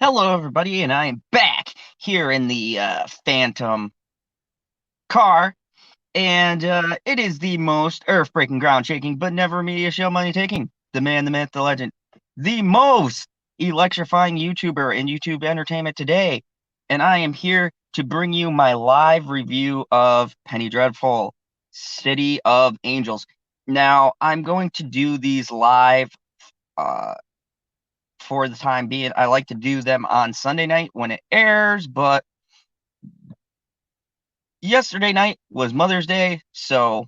Hello, everybody, and I am back here in the Phantom car, and it is the most earth-breaking, ground-shaking, but never media show money-taking. The man, the myth, the legend, the most electrifying YouTuber in YouTube entertainment today, and I am here to bring you my live review of Penny Dreadful, City of Angels. Now, I'm going to do these live uh, for the time being. I like to do them on Sunday night when it airs, but yesterday night was Mother's Day, so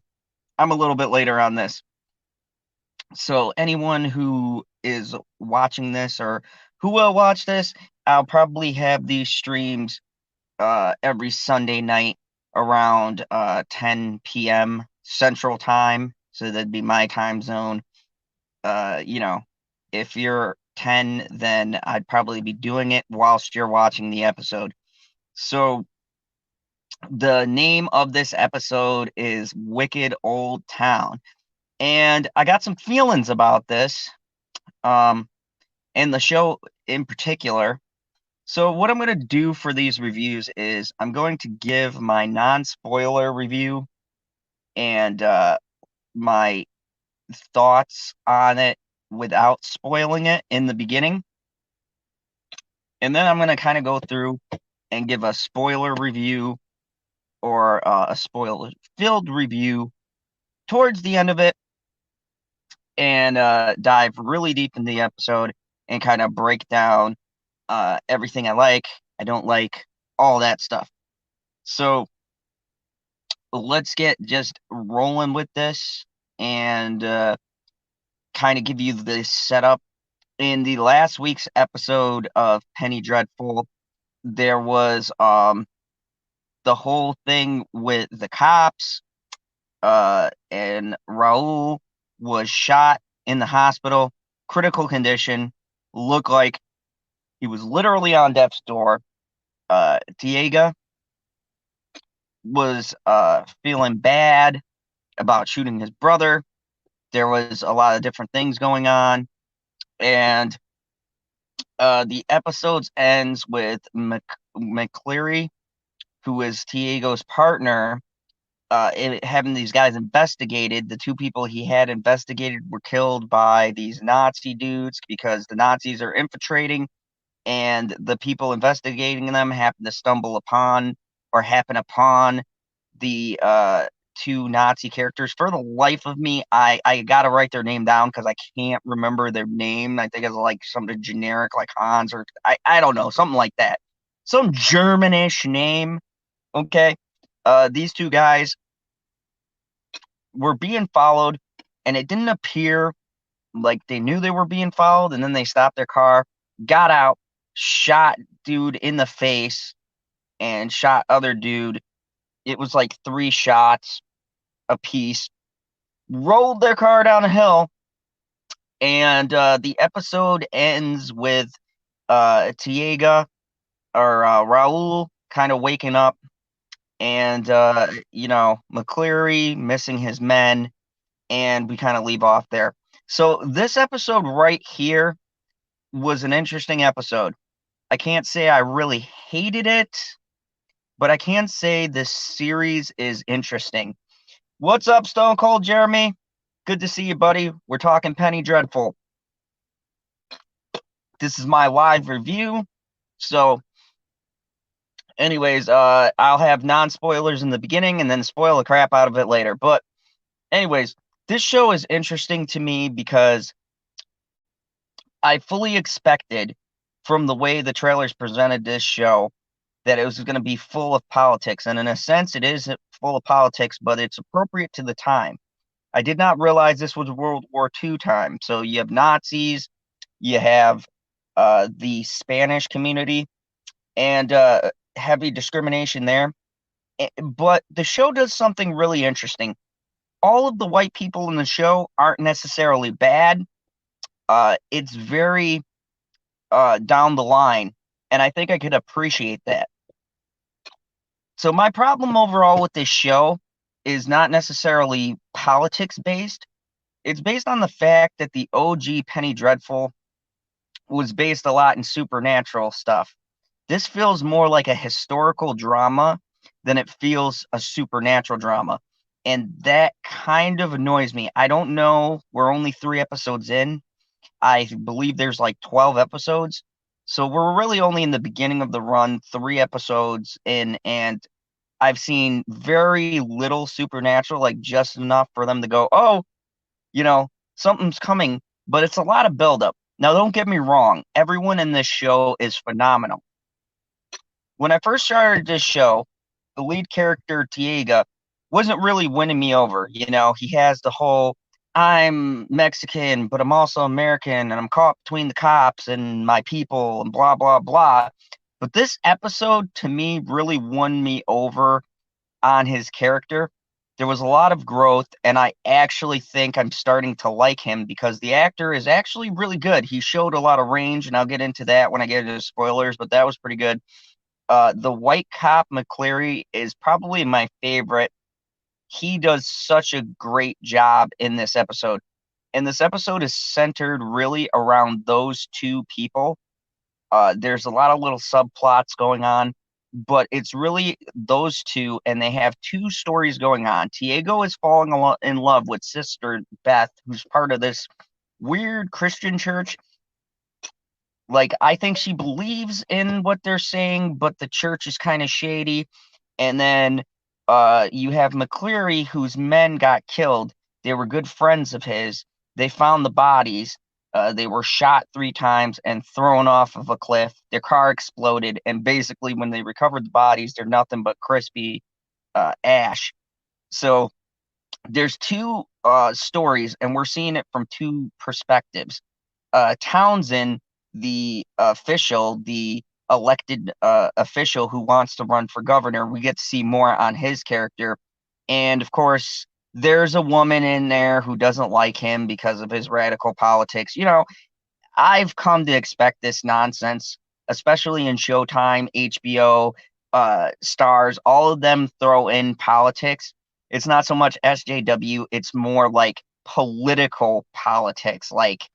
I'm a little bit later on this. So anyone who is watching this or who will watch this, I'll probably have these streams every Sunday night around 10 p.m. Central Time. So that'd be my time zone. If you're 10, then I'd probably be doing it whilst you're watching the episode. So the name of this episode is Wicked Old Town. And I got some feelings about this, and the show in particular. So what I'm going to do for these reviews is I'm going to give my non-spoiler review and my thoughts on it without spoiling it in the beginning. And then I'm going to kind of go through and give a spoiler review or a spoiler-filled review towards the end of it, and dive really deep in the episode and kind of break down everything I don't like, all that stuff. So let's get just rolling with this and kind of give you this setup. In the last week's episode of Penny Dreadful, there was the whole thing with the cops, and Raul was shot in the hospital, critical condition, looked like he was literally on death's door. Tiago was feeling bad about shooting his brother. There was a lot of different things going on, and the episode ends with McCleary, who is Tiago's partner, having these guys investigated. The two people he had investigated were killed by these Nazi dudes because the Nazis are infiltrating, and the people investigating them happen to stumble upon or happen upon the two Nazi characters. For the life of me, I gotta write their name down because I can't remember their name. I think it's like something generic like Hans, or I don't know, something like that. Some Germanish name. Okay. These two guys were being followed, and it didn't appear like they knew they were being followed, and then they stopped their car, got out, shot dude in the face, and shot other dude. It was like 3 shots a piece, rolled their car down a hill, and the episode ends with Tiago or Raul kind of waking up, and McCleary missing his men, and we kind of leave off there. So this episode right here was an interesting episode. I can't say I really hated it, but I can say this series is interesting. What's up, Stone Cold Jeremy? Good to see you, buddy. We're talking Penny Dreadful. This is my live review. So, anyways, I'll have non-spoilers in the beginning and then spoil the crap out of it later. But anyways, this show is interesting to me because I fully expected from the way the trailers presented this show that it was going to be full of politics. And in a sense, it is full of politics, but it's appropriate to the time. I did not realize this was World War II time. So you have Nazis, you have the Spanish community, and heavy discrimination there. But the show does something really interesting. All of the white people in the show aren't necessarily bad. It's very down the line, and I think I could appreciate that. So my problem overall with this show is not necessarily politics based. It's based on the fact that the OG Penny Dreadful was based a lot in supernatural stuff. This feels more like a historical drama than it feels a supernatural drama. And that kind of annoys me. I don't know. We're only 3 episodes in. I believe there's like 12 episodes. So we're really only in the beginning of the run, 3 episodes in, and I've seen very little supernatural, like just enough for them to go, oh, you know, something's coming, but it's a lot of buildup. Now, don't get me wrong, everyone in this show is phenomenal. When I first started this show, the lead character, Tiago, wasn't really winning me over. He has the whole I'm Mexican, but I'm also American, and I'm caught between the cops and my people, and blah, blah, blah. But this episode, to me, really won me over on his character. There was a lot of growth, and I actually think I'm starting to like him because the actor is actually really good. He showed a lot of range, and I'll get into that when I get into spoilers, but that was pretty good. The white cop McCleary is probably my favorite. He does such a great job in this episode. And this episode is centered really around those two people. There's a lot of little subplots going on, but it's really those two, and they have two stories going on. Tiago is falling in love with Sister Beth, who's part of this weird Christian church. Like, I think she believes in what they're saying, but the church is kind of shady. And then you have McCleary, whose men got killed. They were good friends of his. They found the bodies. They were shot 3 times and thrown off of a cliff. Their car exploded. And basically, when they recovered the bodies, they're nothing but crispy ash. So there's two stories, and we're seeing it from two perspectives. Townsend, the official, the elected official who wants to run for governor, we get to see more on his character. And of course, there's a woman in there who doesn't like him because of his radical politics. I've come to expect this nonsense, especially in Showtime, HBO, Stars. All of them throw in politics. It's not so much SJW, it's more like political politics, like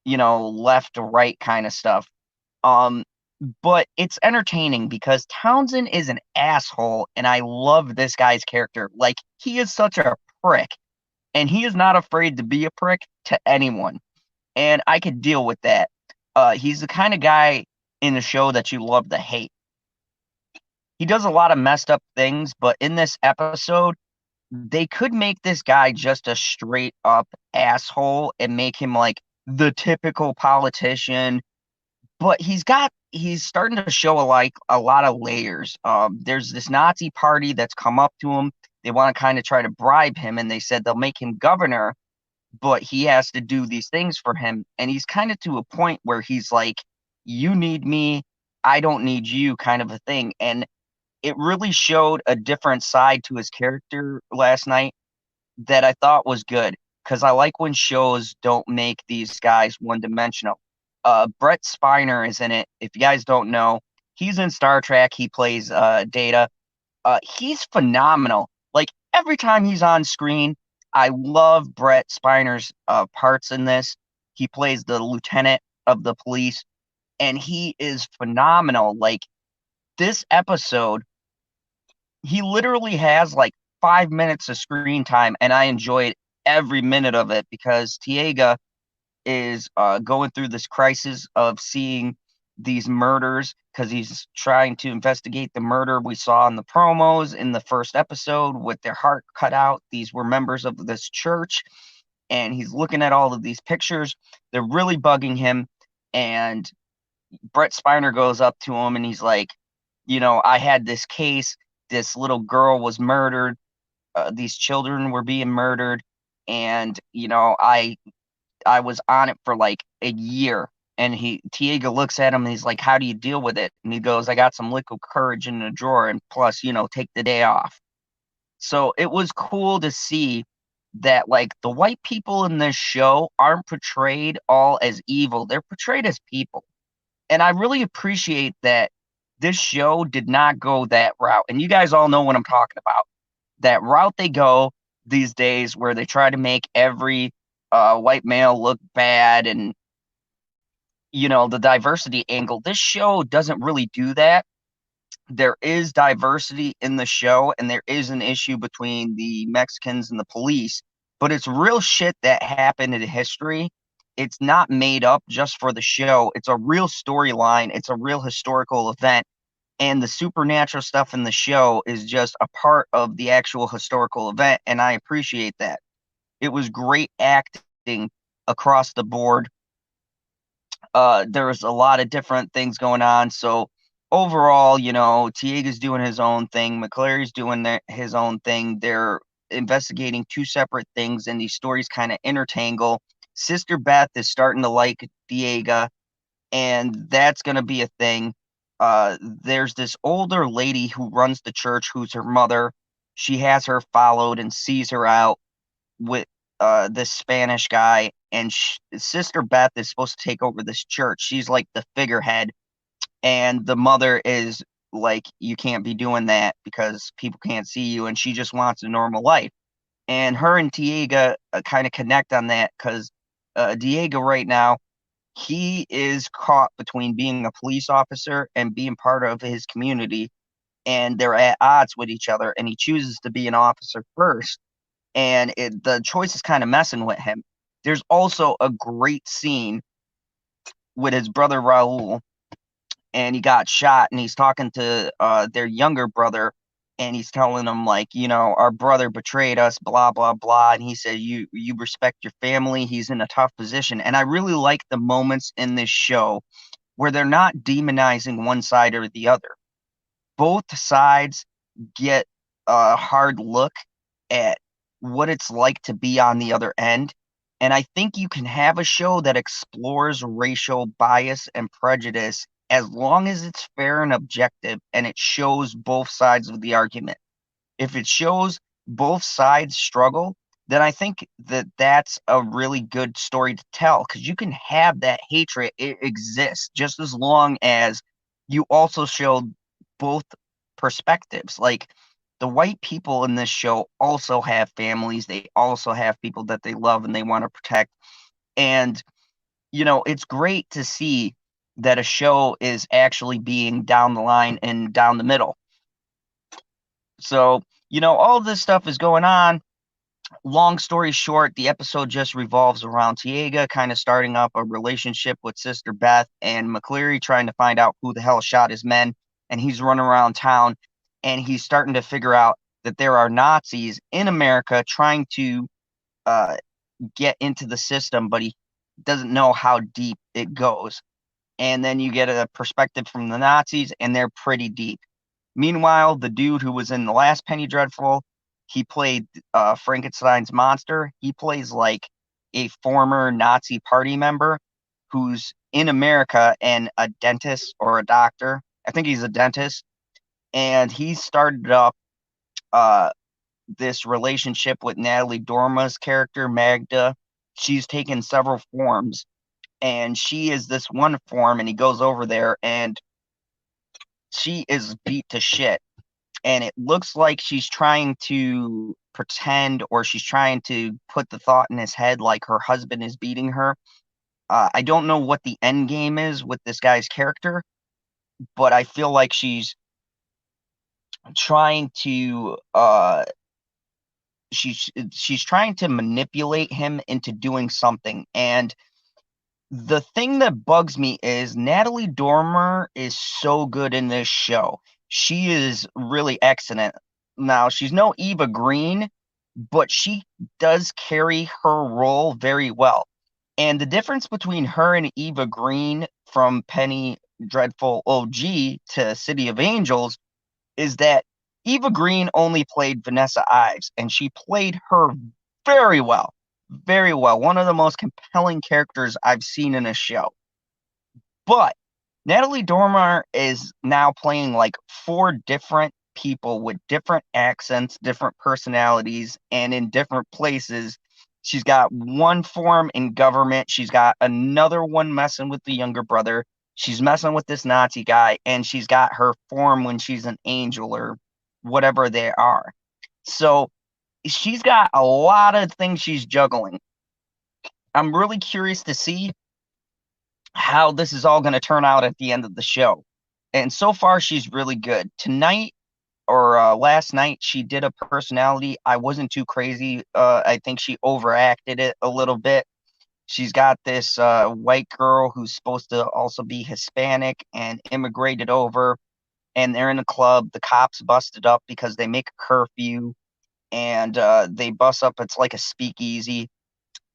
left to right kind of stuff. But it's entertaining because Townsend is an asshole, and I love this guy's character. Like, he is such a prick, and he is not afraid to be a prick to anyone, and I could deal with that. He's the kind of guy in the show that you love to hate. He does a lot of messed up things, but in this episode, they could make this guy just a straight up asshole and make him like the typical politician, but he's starting to show a lot of layers. There's this Nazi party that's come up to him. They want to kind of try to bribe him, and they said they'll make him governor, but he has to do these things for him. And he's kind of to a point where he's like, you need me, I don't need you, kind of a thing. And it really showed a different side to his character last night that I thought was good, because I like when shows don't make these guys one-dimensional. Brett Spiner is in it. If you guys don't know, he's in Star Trek. He plays Data. He's phenomenal. Like, every time he's on screen, I love Brett Spiner's parts in this. He plays the lieutenant of the police, and he is phenomenal. Like, this episode, he literally has like 5 minutes of screen time, and I enjoyed every minute of it because Tiago is going through this crisis of seeing these murders because he's trying to investigate the murder we saw in the promos in the first episode with their heart cut out. These were members of this church, and he's looking at all of these pictures. They're really bugging him, and Brett Spiner goes up to him and he's like, I had this case. This little girl was murdered. These children were being murdered, and I was on it for like a year. And Tiago looks at him and he's like, how do you deal with it? And he goes, I got some liquid courage in the drawer, and plus, take the day off. So it was cool to see that, like, the white people in this show aren't portrayed all as evil. They're portrayed as people. And I really appreciate that this show did not go that route. And you guys all know what I'm talking about. That route they go these days where they try to make every white male look bad, and the diversity angle. This show doesn't really do that. There is diversity in the show, and there is an issue between the Mexicans and the police, but it's real shit that happened in history. It's not made up just for the show. It's a real storyline. It's a real historical event. And the supernatural stuff in the show is just a part of the actual historical event. And I appreciate that. It was great acting across the board. There was a lot of different things going on. So overall, Tiega's doing his own thing. McClary's doing his own thing. They're investigating two separate things, and these stories kind of intertangle. Sister Beth is starting to like Diego, and that's going to be a thing. There's this older lady who runs the church, who's her mother. She has her followed and sees her out with this Spanish guy, and Sister Beth is supposed to take over this church. She's like the figurehead, and the mother is like, you can't be doing that because people can't see you, and she just wants a normal life. And her and Diego kind of connect on that because Diego right now, he is caught between being a police officer and being part of his community, and they're at odds with each other, and he chooses to be an officer first, and the choice is kind of messing with him. There's also a great scene with his brother Raul, and he got shot, and he's talking to their younger brother, and he's telling him, like, our brother betrayed us, blah blah blah, and he said, you respect your family. He's in a tough position. And I really like the moments in this show where they're not demonizing one side or the other. Both sides get a hard look at what it's like to be on the other end. And I think you can have a show that explores racial bias and prejudice as long as it's fair and objective, and it shows both sides of the argument. If it shows both sides struggle, then I think that that's a really good story to tell, because you can have that hatred. It exists just as long as you also show both perspectives. Like, the white people in this show also have families. They also have people that they love and they want to protect. And, it's great to see that a show is actually being down the line and down the middle. So, all this stuff is going on. Long story short, the episode just revolves around Tiago kind of starting up a relationship with Sister Beth, and McCleary trying to find out who the hell shot his men. And he's running around town, and he's starting to figure out that there are Nazis in America trying to get into the system, but he doesn't know how deep it goes. And then you get a perspective from the Nazis, and they're pretty deep. Meanwhile, the dude who was in the last Penny Dreadful, he played Frankenstein's monster. He plays like a former Nazi party member who's in America and a dentist or a doctor. I think he's a dentist. And he started up this relationship with Natalie Dormer's character, Magda. She's taken several forms, and she is this one form, and he goes over there, and she is beat to shit. And it looks like she's trying to pretend, or she's trying to put the thought in his head like her husband is beating her. I don't know what the end game is with this guy's character, but I feel like she's trying to she's trying to manipulate him into doing something. And the thing that bugs me is Natalie Dormer is so good in this show. She is really excellent. Now, she's no Eva Green, but she does carry her role very well. And the difference between her and Eva Green from Penny Dreadful OG to City of Angels is that Eva Green only played Vanessa Ives, and she played her very well. Very well. One of the most compelling characters I've seen in a show. But Natalie Dormer is now playing like 4 different people with different accents, different personalities, and in different places. She's got one form in government. She's got another one messing with the younger brother. She's messing with this Nazi guy, and she's got her form when she's an angel or whatever they are. So she's got a lot of things she's juggling. I'm really curious to see how this is all going to turn out at the end of the show. And so far, she's really good. Tonight or last night, she did a personality. I wasn't too crazy. I think she overacted it a little bit. She's got this white girl who's supposed to also be Hispanic and immigrated over, and they're in a club. The cops busted up because they make a curfew, and they bust up. It's like a speakeasy,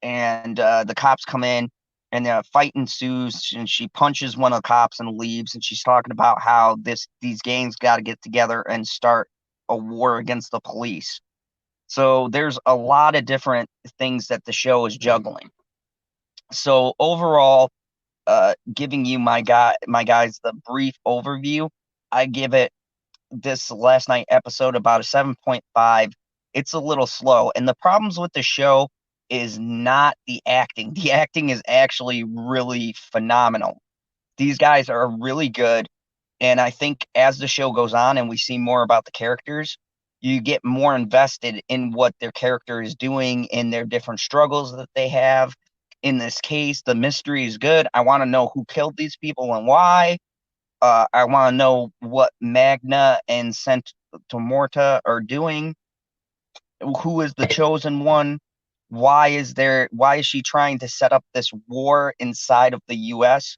and the cops come in, and a fight ensues, and she punches one of the cops and leaves. And she's talking about how these gangs got to get together and start a war against the police. So there's a lot of different things that the show is juggling. So overall, giving you my guys the brief overview, I give it this last night episode about a 7.5. It's a little slow, and the problems with the show is not the acting. The acting is actually really phenomenal. These guys are really good, and I think as the show goes on and we see more about the characters, you get more invested in what their character is doing, in their different struggles that they have. In this case, the mystery is good. I want to know who killed these people and why. I want to know what Magna and Centomorta are doing. Who is the chosen one? Why is she trying to set up this war inside of the US?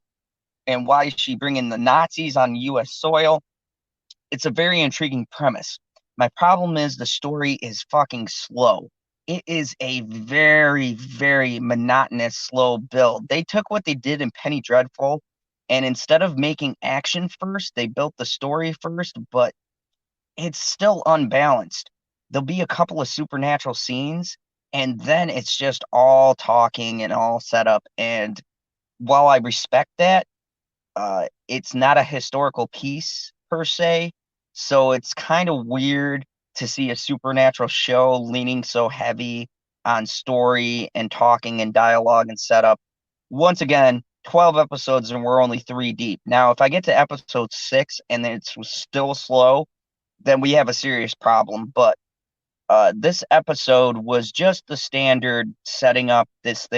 And why is she bringing the Nazis on US soil? It's a very intriguing premise. My problem is the story is fucking slow. It is a very, very monotonous, slow build. They took what they did in Penny Dreadful, and instead of making action first, they built the story first, but it's still unbalanced. There'll be a couple of supernatural scenes, and then it's just all talking and all set up. And while I respect that, it's not a historical piece per se, so it's kind of weird to see a supernatural show leaning so heavy on story and talking and dialogue and setup. Once again, 12 episodes and we're only 3 deep. Now, if I get to episode 6 and it's still slow, then we have a serious problem. But this episode was just the standard setting up this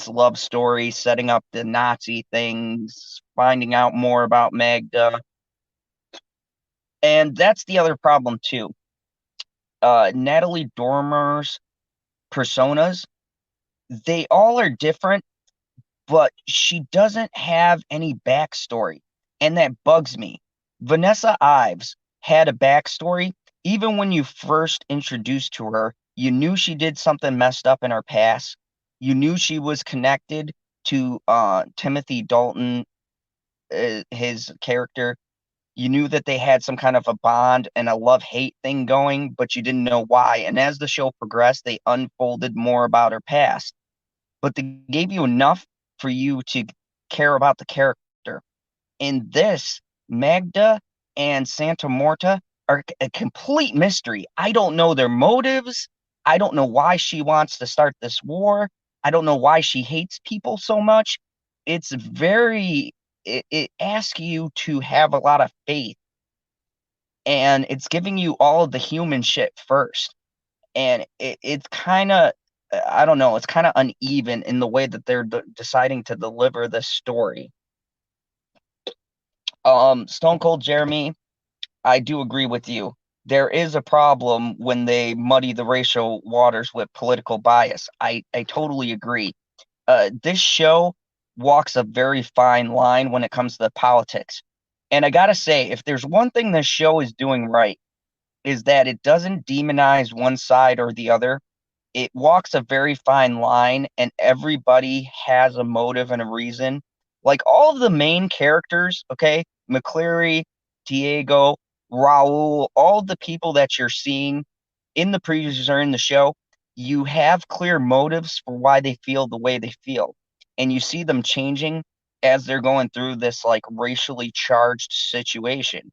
love story, setting up the Nazi things, finding out more about Magda. And that's the other problem, too. Natalie Dormer's personas, they all are different, but she doesn't have any backstory. And that bugs me. Vanessa Ives had a backstory. Even when you first introduced to her, you knew she did something messed up in her past. You knew she was connected to Timothy Dalton, his character. You knew that they had some kind of a bond and a love-hate thing going, but you didn't know why. And as the show progressed, they unfolded more about her past. But they gave you enough for you to care about the character. In this, Magda and Santa Morta are a complete mystery. I don't know their motives. I don't know why she wants to start this war. I don't know why she hates people so much. It's very, it asks you to have a lot of faith, and it's giving you all of the human shit first. And it's kind of, I don't know, it's kind of uneven in the way that they're deciding to deliver this story. Stone Cold Jeremy, I do agree with you. There is a problem when they muddy the racial waters with political bias. I totally agree. This show walks a very fine line when it comes to the politics. And I gotta say, if there's one thing this show is doing right, is that it doesn't demonize one side or the other. It walks a very fine line, and everybody has a motive and a reason. Like all of the main characters, okay, McCleary, Diego, Raul, all the people that you're seeing in the previews or in the show, you have clear motives for why they feel the way they feel. And you see them changing as they're going through this like racially charged situation.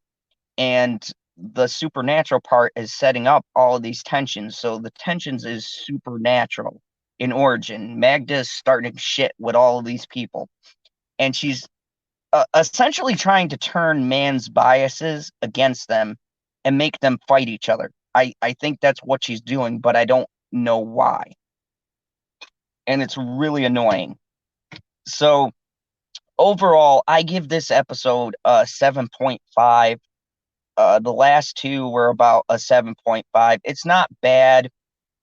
And the supernatural part is setting up all of these tensions. So the tensions is supernatural in origin. Magda's starting shit with all of these people, and she's essentially trying to turn man's biases against them and make them fight each other. I think that's what she's doing, but I don't know why. And it's really annoying. So overall, I give this episode a 7.5. The last two were about a 7.5. It's not bad,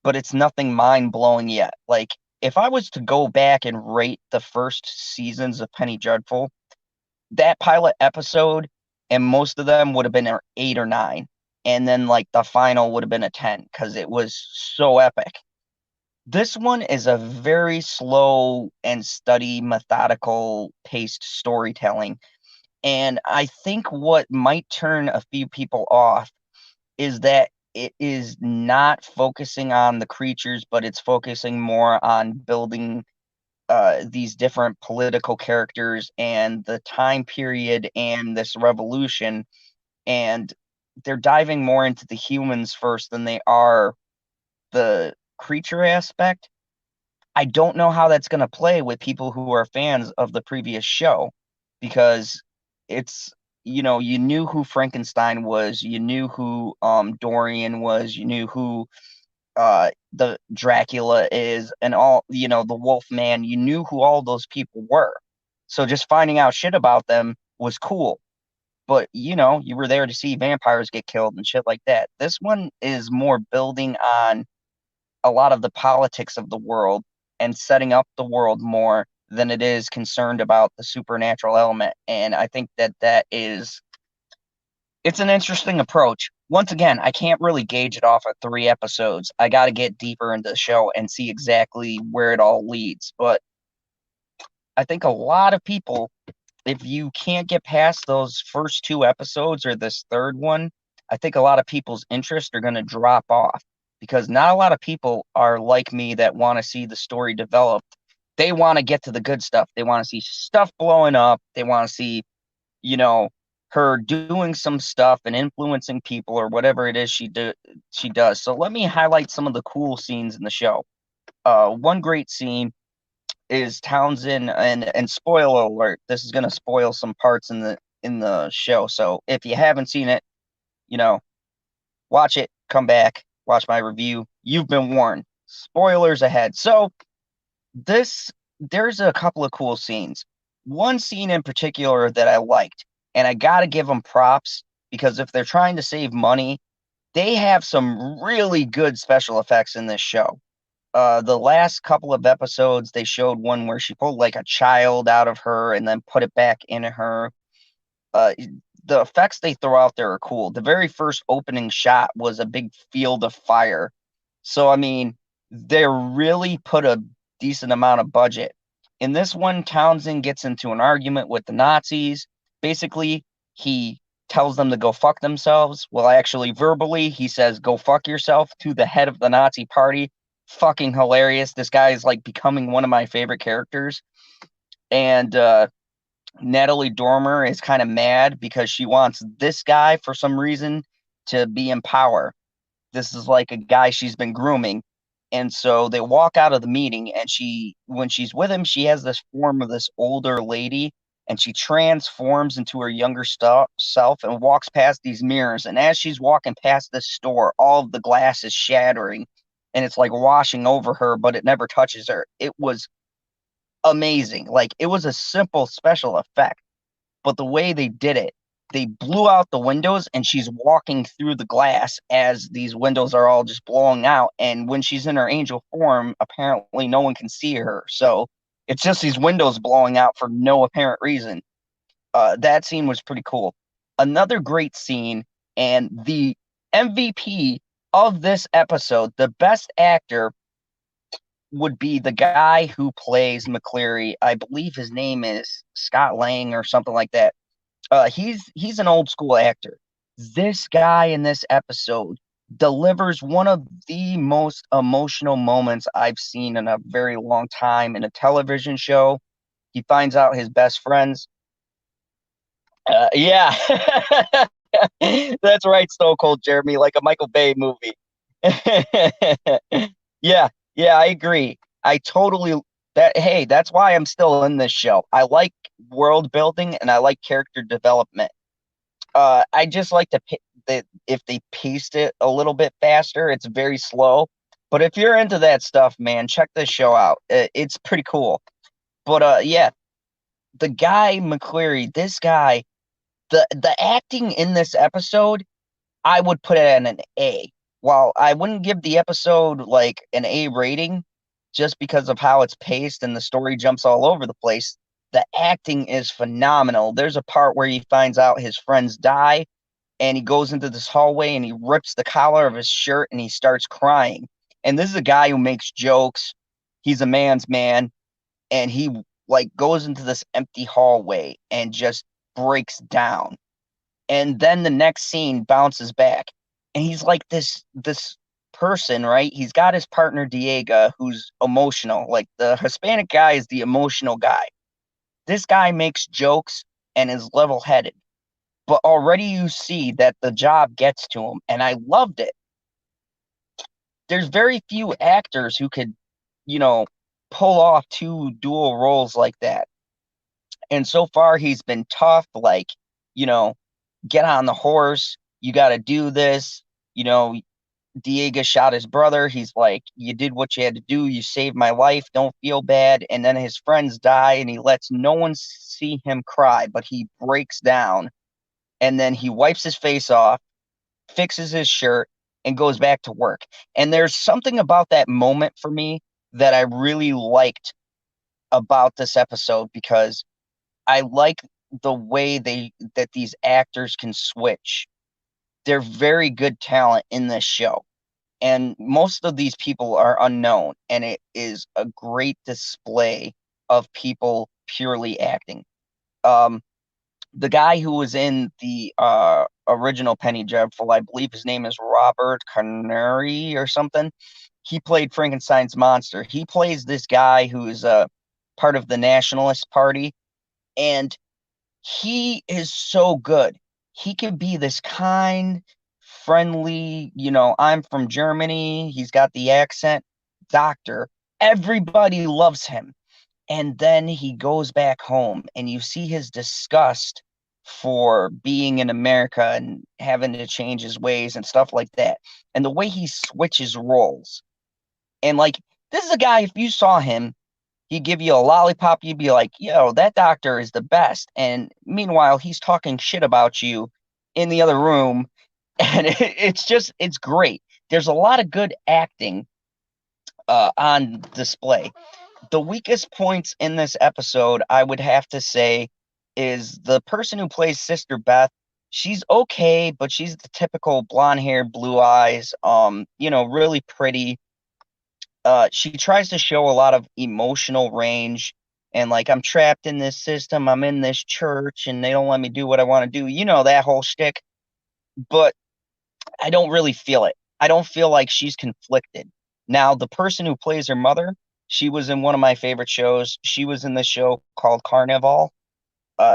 but it's nothing mind-blowing yet. Like, if I was to go back and rate the first seasons of Penny Dreadful, that pilot episode and most of them would have been an 8 or 9. And then, like, the final would have been a 10 because it was so epic. This one is a very slow and steady, methodical paced storytelling. And I think what might turn a few people off is that it is not focusing on the creatures, but it's focusing more on building these different political characters and the time period and this revolution. And they're diving more into the humans first than they are the creature aspect. I don't know how that's going to play with people who are fans of the previous show because it's, you knew who Frankenstein was, you knew who Dorian was, you knew who the Dracula is, and all, the Wolf Man, you knew who all those people were. So just finding out shit about them was cool. But you were there to see vampires get killed and shit like that. This one is more building on a lot of the politics of the world and setting up the world more than it is concerned about the supernatural element. And I think it's an interesting approach. Once again, I can't really gauge it off of 3 episodes. I got to get deeper into the show and see exactly where it all leads. But I think a lot of people, if you can't get past those first 2 episodes or this third one, I think a lot of people's interest are going to drop off because not a lot of people are like me that want to see the story developed. They want to get to the good stuff. They want to see stuff blowing up. They want to see, you know, her doing some stuff and influencing people or whatever it is she does. So let me highlight some of the cool scenes in the show. One great scene is Townsend, and spoiler alert, this is going to spoil some parts in the show. So if you haven't seen it, you know, watch it, come back, watch my review. You've been warned. Spoilers ahead. So this there's a couple of cool scenes. One scene in particular that I liked, and I got to give them props because if they're trying to save money, they have some really good special effects in this show. The last couple of episodes, they showed one where she pulled like a child out of her and then put it back in her. Uh, the effects they throw out there are cool. The very first opening shot was a big field of fire. So, I mean, they really put a decent amount of budget. In this one, Townsend gets into an argument with the Nazis. Basically, he tells them to go fuck themselves. Well, actually, verbally, he says, go fuck yourself to the head of the Nazi party. Fucking hilarious. This guy is like becoming one of my favorite characters. And Natalie Dormer is kind of mad because she wants this guy for some reason to be in power. This is like a guy she's been grooming. And so they walk out of the meeting, and when she's with him, she has this form of this older lady, and she transforms into her younger self and walks past these mirrors. And as she's walking past this store, all of the glass is shattering and it's like washing over her, but it never touches her. It was amazing. Like, it was a simple special effect, but the way they did it, they blew out the windows and she's walking through the glass as these windows are all just blowing out. And when she's in her angel form, apparently no one can see her. So it's just these windows blowing out for no apparent reason. That scene was pretty cool. Another great scene, and the MVP of this episode, the best actor, would be the guy who plays McCleary. I believe his name is Scott Lang or something like that. He's an old school actor. This guy in this episode delivers one of the most emotional moments I've seen in a very long time in a television show. He finds out his best friends. Yeah, that's right, Stone Cold Jeremy, like a Michael Bay movie. Yeah, yeah, I agree. I totally that hey, that's why I'm still in this show. I like world building and I like character development. I just like that if they paced it a little bit faster, it's very slow. But if you're into that stuff, man, check this show out. It's pretty cool. But yeah, the guy McCleary, this guy, the acting in this episode, I would put it at an A. While I wouldn't give the episode like an A rating just because of how it's paced and the story jumps all over the place, the acting is phenomenal. There's a part where he finds out his friends die and he goes into this hallway and he rips the collar of his shirt and he starts crying. And this is a guy who makes jokes. He's a man's man, and he like goes into this empty hallway and just breaks down. And then the next scene bounces back and he's like this person, right? He's got his partner Diego, who's emotional. Like the Hispanic guy is the emotional guy. This guy makes jokes and is level-headed, but already you see that the job gets to him, and I loved it. There's very few actors who could, you know, pull off two dual roles like that. And so far he's been tough, like, you know, get on the horse, you got to do this. You know, Diego shot his brother. He's like, you did what you had to do. You saved my life. Don't feel bad. And then his friends die and he lets no one see him cry, but he breaks down and then he wipes his face off, fixes his shirt, and goes back to work. And there's something about that moment for me that I really liked about this episode because I like the way that these actors can switch. They're very good talent in this show. And most of these people are unknown, and it is a great display of people purely acting. Um, the guy who was in the original Penny Dreadful, I believe his name is Robert Canary or something. He played Frankenstein's monster. He plays this guy who is a part of the Nationalist Party, and he is so good. He could be this kind, friendly, I'm from Germany. He's got the accent doctor. Everybody loves him. And then he goes back home and you see his disgust for being in America and having to change his ways and stuff like that. And the way he switches roles. And like, this is a guy, if you saw him, he'd give you a lollipop, you'd be like, yo, that doctor is the best. And meanwhile, he's talking shit about you in the other room. And it's great. There's a lot of good acting on display. The weakest points in this episode, I would have to say, is the person who plays Sister Beth. She's okay, but she's the typical blonde hair, blue eyes, really pretty. She tries to show a lot of emotional range and like, I'm trapped in this system, I'm in this church and they don't let me do what I want to do, that whole shtick. But I don't really feel it. I don't feel like she's conflicted. Now, the person who plays her mother, she was in one of my favorite shows. She was in this show called Carnival.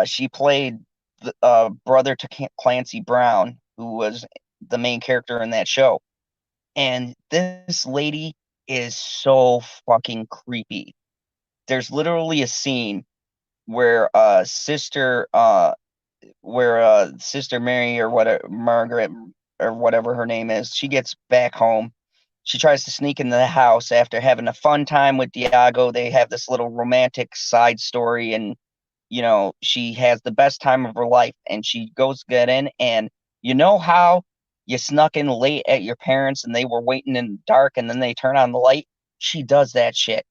She played the brother to Clancy Brown, who was the main character in that show. And this lady is so fucking creepy. There's literally a scene where Sister Mary or whatever, Margaret or whatever her name is, she gets back home. She tries to sneak into the house after having a fun time with Diego. They have this little romantic side story, and she has the best time of her life. And she goes to get in, and you know how you snuck in late at your parents and they were waiting in the dark and then they turn on the light? She does that shit.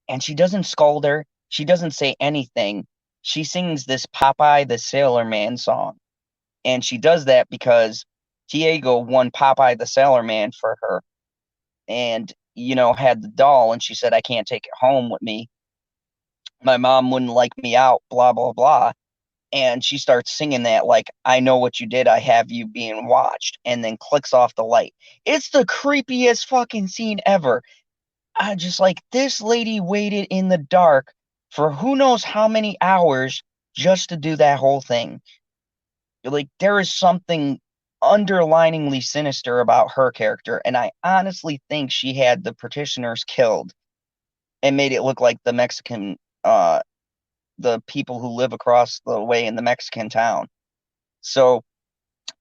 And she doesn't scold her. She doesn't say anything. She sings this Popeye the Sailor Man song. And she does that because Diego won Popeye the Sailor Man for her and, had the doll. And she said, I can't take it home with me. My mom wouldn't like me out, blah, blah, blah. And she starts singing that, like, I know what you did. I have you being watched, and then clicks off the light. It's the creepiest fucking scene ever. I just like, this lady waited in the dark for who knows how many hours just to do that whole thing. Like, there is something underliningly sinister about her character, and I honestly think she had the petitioners killed and made it look like the people who live across the way in the Mexican town. So,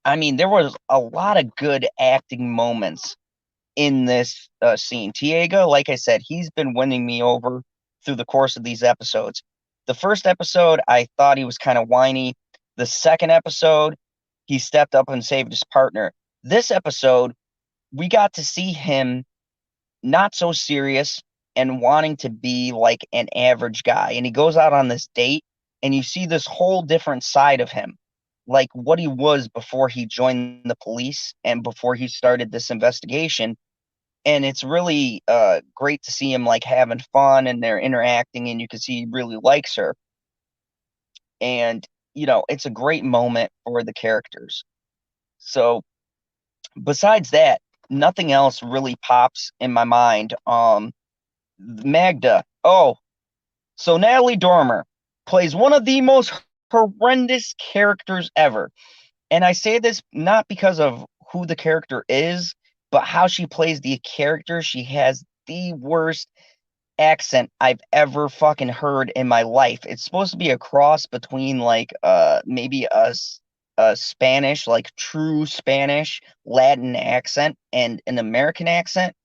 I mean, there was a lot of good acting moments in this scene. Tiago, like I said, he's been winning me over through the course of these episodes. The first episode, I thought he was kind of whiny. The second episode, he stepped up and saved his partner. This episode, we got to see him not so serious and wanting to be like an average guy. And he goes out on this date, and you see this whole different side of him, like what he was before he joined the police and before he started this investigation. And it's really great to see him like having fun and they're interacting, and you can see he really likes her. And it's a great moment for the characters. So besides that, nothing else really pops in my mind. Magda. Oh, so Natalie Dormer plays one of the most horrendous characters ever. And I say this not because of who the character is, but how she plays the character. She has the worst accent I've ever fucking heard in my life. It's supposed to be a cross between like maybe a Spanish, like true Spanish Latin accent and an American accent,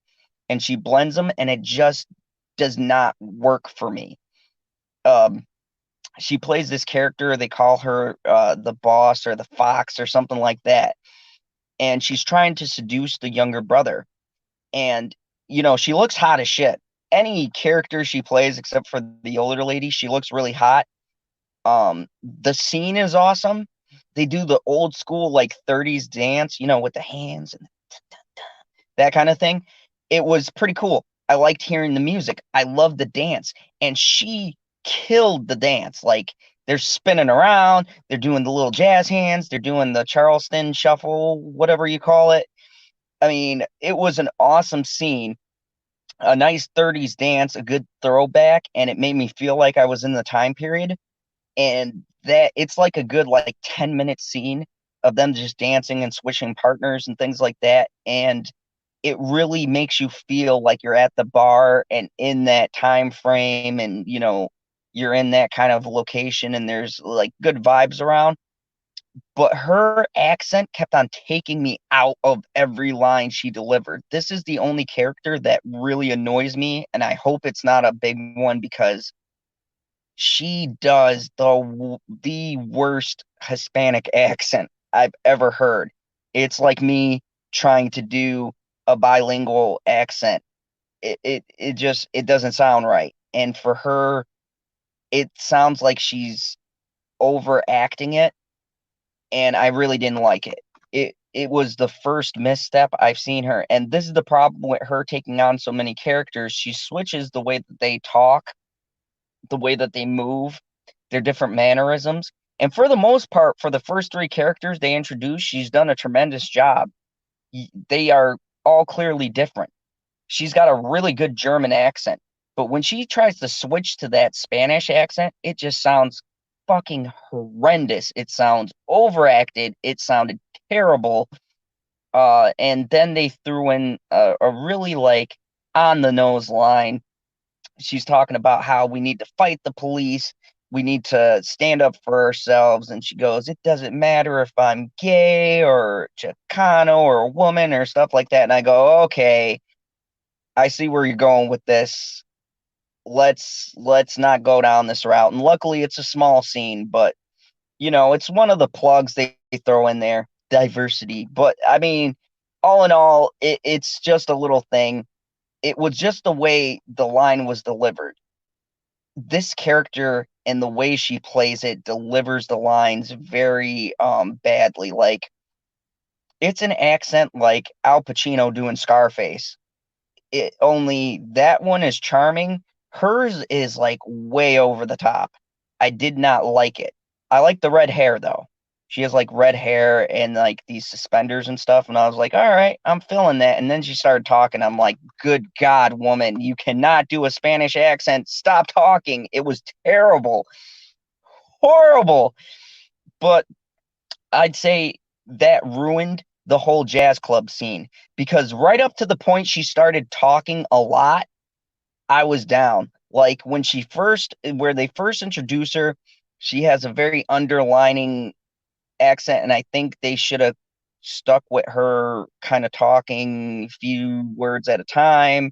and she blends them, and it just does not work for me. Um, she plays this character. They call her the boss or the fox or something like that, and she's trying to seduce the younger brother. And she looks hot as shit. Any character she plays, except for the older lady, she looks really hot. The scene is awesome. They do the old school like 30s dance, with the hands and that kind of thing. It was pretty cool. I liked hearing the music. I loved the dance, and she killed the dance. Like they're spinning around, they're doing the little jazz hands, they're doing the Charleston shuffle, whatever you call it. I mean, it was an awesome scene, a nice 30s dance, a good throwback, and it made me feel like I was in the time period. And that it's like a good like 10-minute scene of them just dancing and switching partners and things like that. And it really makes you feel like you're at the bar and in that time frame, and you're in that kind of location, and there's like good vibes around. But her accent kept on taking me out of every line she delivered. This is the only character that really annoys me, and I hope it's not a big one, because she does the worst Hispanic accent I've ever heard. It's like me trying to do a bilingual accent. It just it doesn't sound right. And for her, it sounds like she's overacting it, and I really didn't like it. It was the first misstep I've seen her, and this is the problem with her taking on so many characters. She switches the way that they talk, the way that they move, their different mannerisms. And for the most part, for the first three characters they introduced, she's done a tremendous job. They are all clearly different. She's got a really good German accent, but when she tries to switch to that Spanish accent, it just sounds fucking horrendous. It sounds overacted. It sounded terrible. And then they threw in a really like on the nose line. She's talking about how we need to fight the police. We need to stand up for ourselves. And she goes, it doesn't matter if I'm gay or Chicano or a woman or stuff like that. And I go, okay, I see where you're going with this. Let's not go down this route. And luckily it's a small scene, but it's one of the plugs they throw in there, diversity. But I mean, all in all, it's just a little thing. It was just the way the line was delivered. This character and the way she plays it delivers the lines very badly. Like it's an accent like Al Pacino doing Scarface. It only that one is charming. Hers is like way over the top. I did not like it. I like the red hair though. She has like red hair and like these suspenders and stuff. And I was like, all right, I'm feeling that. And then she started talking. I'm like, good God, woman, you cannot do a Spanish accent. Stop talking. It was terrible, horrible. But I'd say that ruined the whole jazz club scene, because right up to the point she started talking a lot, I was down. Like when where they first introduce her, she has a very underlining accent, and I think they should have stuck with her kind of talking a few words at a time.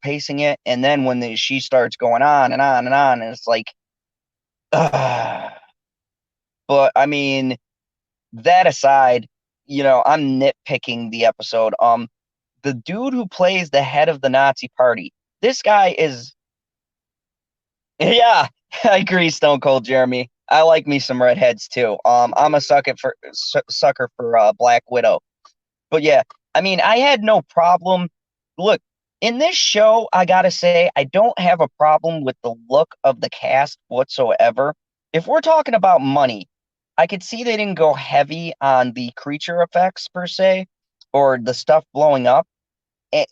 pacing it, and then when she starts going on and on and on, and it's like, but I mean, that aside, I'm nitpicking the episode. The dude who plays the head of the Nazi party, this guy is, yeah, I agree, Stone Cold Jeremy. I like me some redheads too. I'm a sucker for Black Widow. But yeah, I mean, I had no problem. Look, in this show, I gotta say, I don't have a problem with the look of the cast whatsoever. If we're talking about money, I could see they didn't go heavy on the creature effects per se, or the stuff blowing up.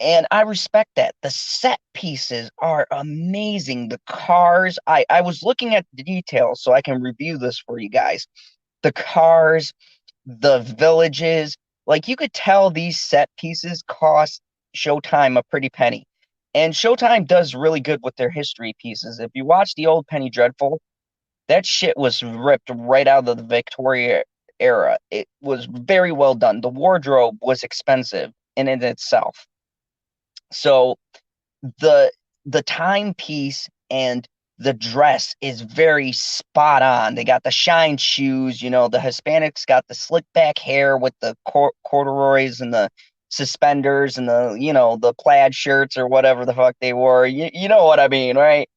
And I respect that. The set pieces are amazing. The cars, I was looking at the details so I can review this for you guys. The cars, the villages, like you could tell these set pieces cost Showtime a pretty penny. And Showtime does really good with their history pieces. If you watch the old Penny Dreadful, that shit was ripped right out of the Victoria era. It was very well done. The wardrobe was expensive in and itself. So the the timepiece and the dress is very spot on. They got the shine shoes, the Hispanics got the slick back hair with the corduroys and the suspenders and the plaid shirts or whatever the fuck they wore. You know what I mean, right?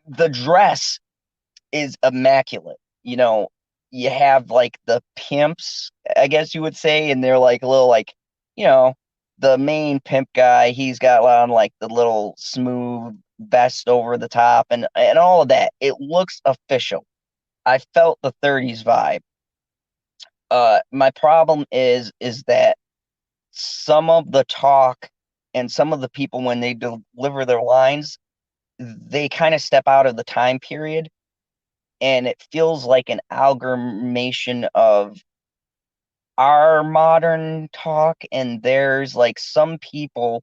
The dress is immaculate. You have like the pimps, I guess you would say, and they're like a little like, you know, the main pimp guy, he's got on like the little smooth vest over the top and all of that. It looks official. I felt the 30s vibe. My problem is that some of the talk and some of the people when they deliver their lines, they kind of step out of the time period and it feels like an amalgamation of our modern talk and theirs. Like some people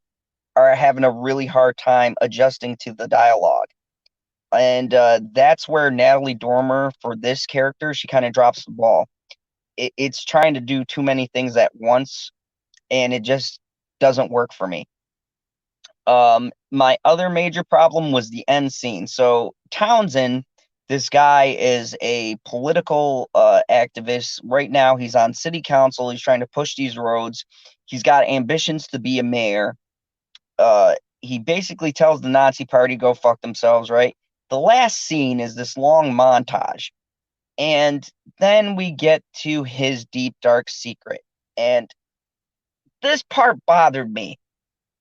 are having a really hard time adjusting to the dialogue. And that's where Natalie Dormer, for this character, she kind of drops the ball. It's trying to do too many things at once, and it just doesn't work for me. My other major problem was the end scene. So Townsend, this guy is a political activist. Right now, he's on city council. He's trying to push these roads. He's got ambitions to be a mayor. He basically tells the Nazi party go fuck themselves, right? The last scene is this long montage. And then we get to his deep, dark secret. And this part bothered me.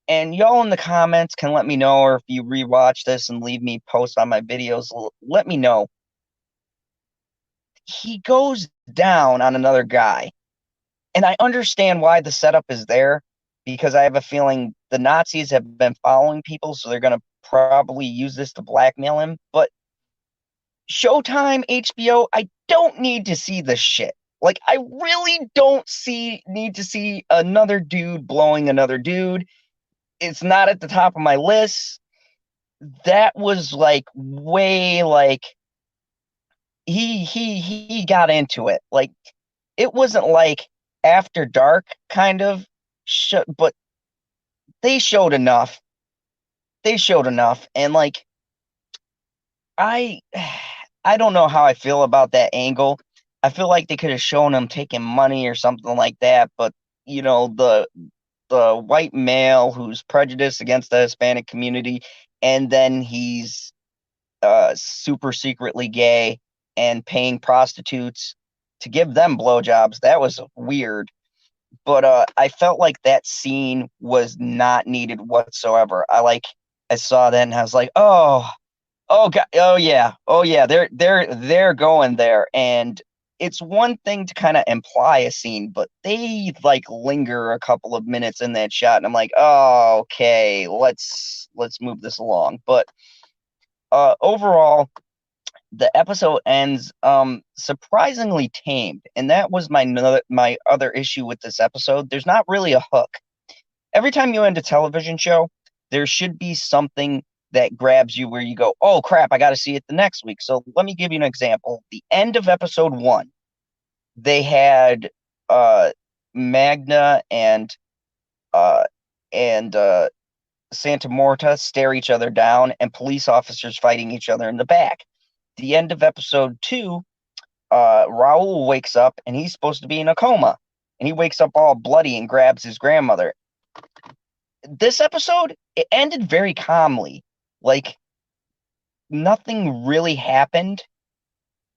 And y'all in the comments can let me know, or if you rewatch this and leave me posts on my videos, let me know. He goes down on another guy. And I understand why the setup is there, because I have a feeling the Nazis have been following people, so they're going to probably use this to blackmail him. But Showtime, HBO, I don't need to see this shit. Like, I really don't need to see another dude blowing another dude. It's not at the top of my list. That was like way like he got into it. Like it wasn't like After Dark kind of but they showed enough. They showed enough, and like I I don't know how I feel about that angle. I feel like they could have shown him taking money or something like that, but the white male who's prejudiced against the Hispanic community, and then he's super secretly gay and paying prostitutes to give them blowjobs. That was weird. But I felt like that scene was not needed whatsoever. I saw that and I was like, oh god, oh yeah, they're going there. And it's one thing to kind of imply a scene, but they like linger a couple of minutes in that shot, and I'm like, oh, okay, let's move this along. But overall, the episode ends surprisingly tamed, and that was my other issue with this episode. There's not really a hook. Every time you end a television show, there should be something that grabs you where you go, oh crap, I got to see it the next week. So let me give you an example. The end of episode 1, they had Magna and uh Santa Morta stare each other down and police officers fighting each other in the back. The end of episode 2, Raul wakes up and he's supposed to be in a coma. And he wakes up all bloody and grabs his grandmother. This episode, it ended very calmly. Like, nothing really happened.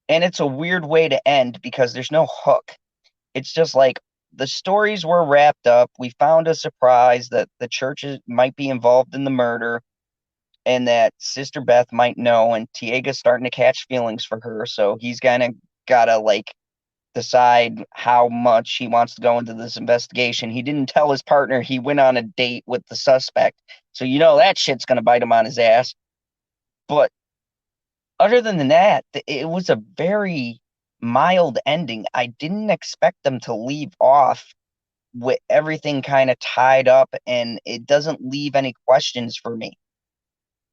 And it's a weird way to end because there's no hook. It's just like the stories were wrapped up. We found a surprise that the church might be involved in the murder and that Sister Beth might know. And Tiega's starting to catch feelings for her. So he's gotta like decide how much he wants to go into this investigation. He didn't tell his partner he went on a date with the suspect. So that shit's going to bite him on his ass. But other than that, it was a very mild ending. I didn't expect them to leave off with everything kind of tied up, and it doesn't leave any questions for me,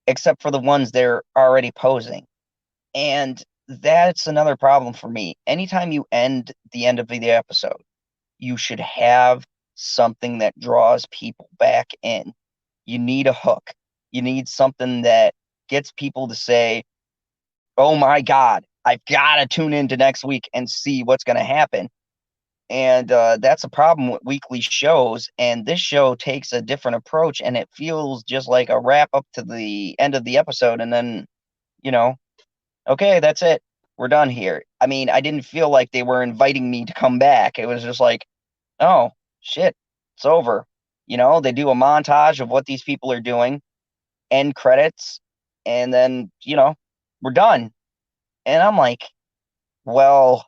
except for the ones they're already posing. And that's another problem for me. Anytime you end the end of the episode, you should have something that draws people back in. You need a hook. You need something that gets people to say, oh my God, I've got to tune into next week and see what's going to happen. And that's a problem with weekly shows. And this show takes a different approach, and it feels just like a wrap up to the end of the episode. And then, okay, that's it. We're done here. I mean, I didn't feel like they were inviting me to come back. It was just like, oh, shit, it's over. They do a montage of what these people are doing, end credits, and then, we're done. And I'm like, well,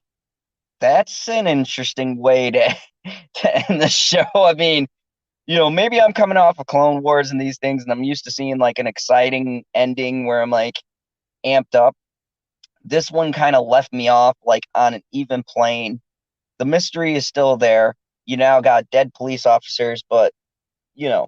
that's an interesting way to, to end the show. I mean, maybe I'm coming off of Clone Wars and these things, and I'm used to seeing like an exciting ending where I'm like amped up. This one kind of left me off like on an even plane. The mystery is still there. You now got dead police officers, but you know,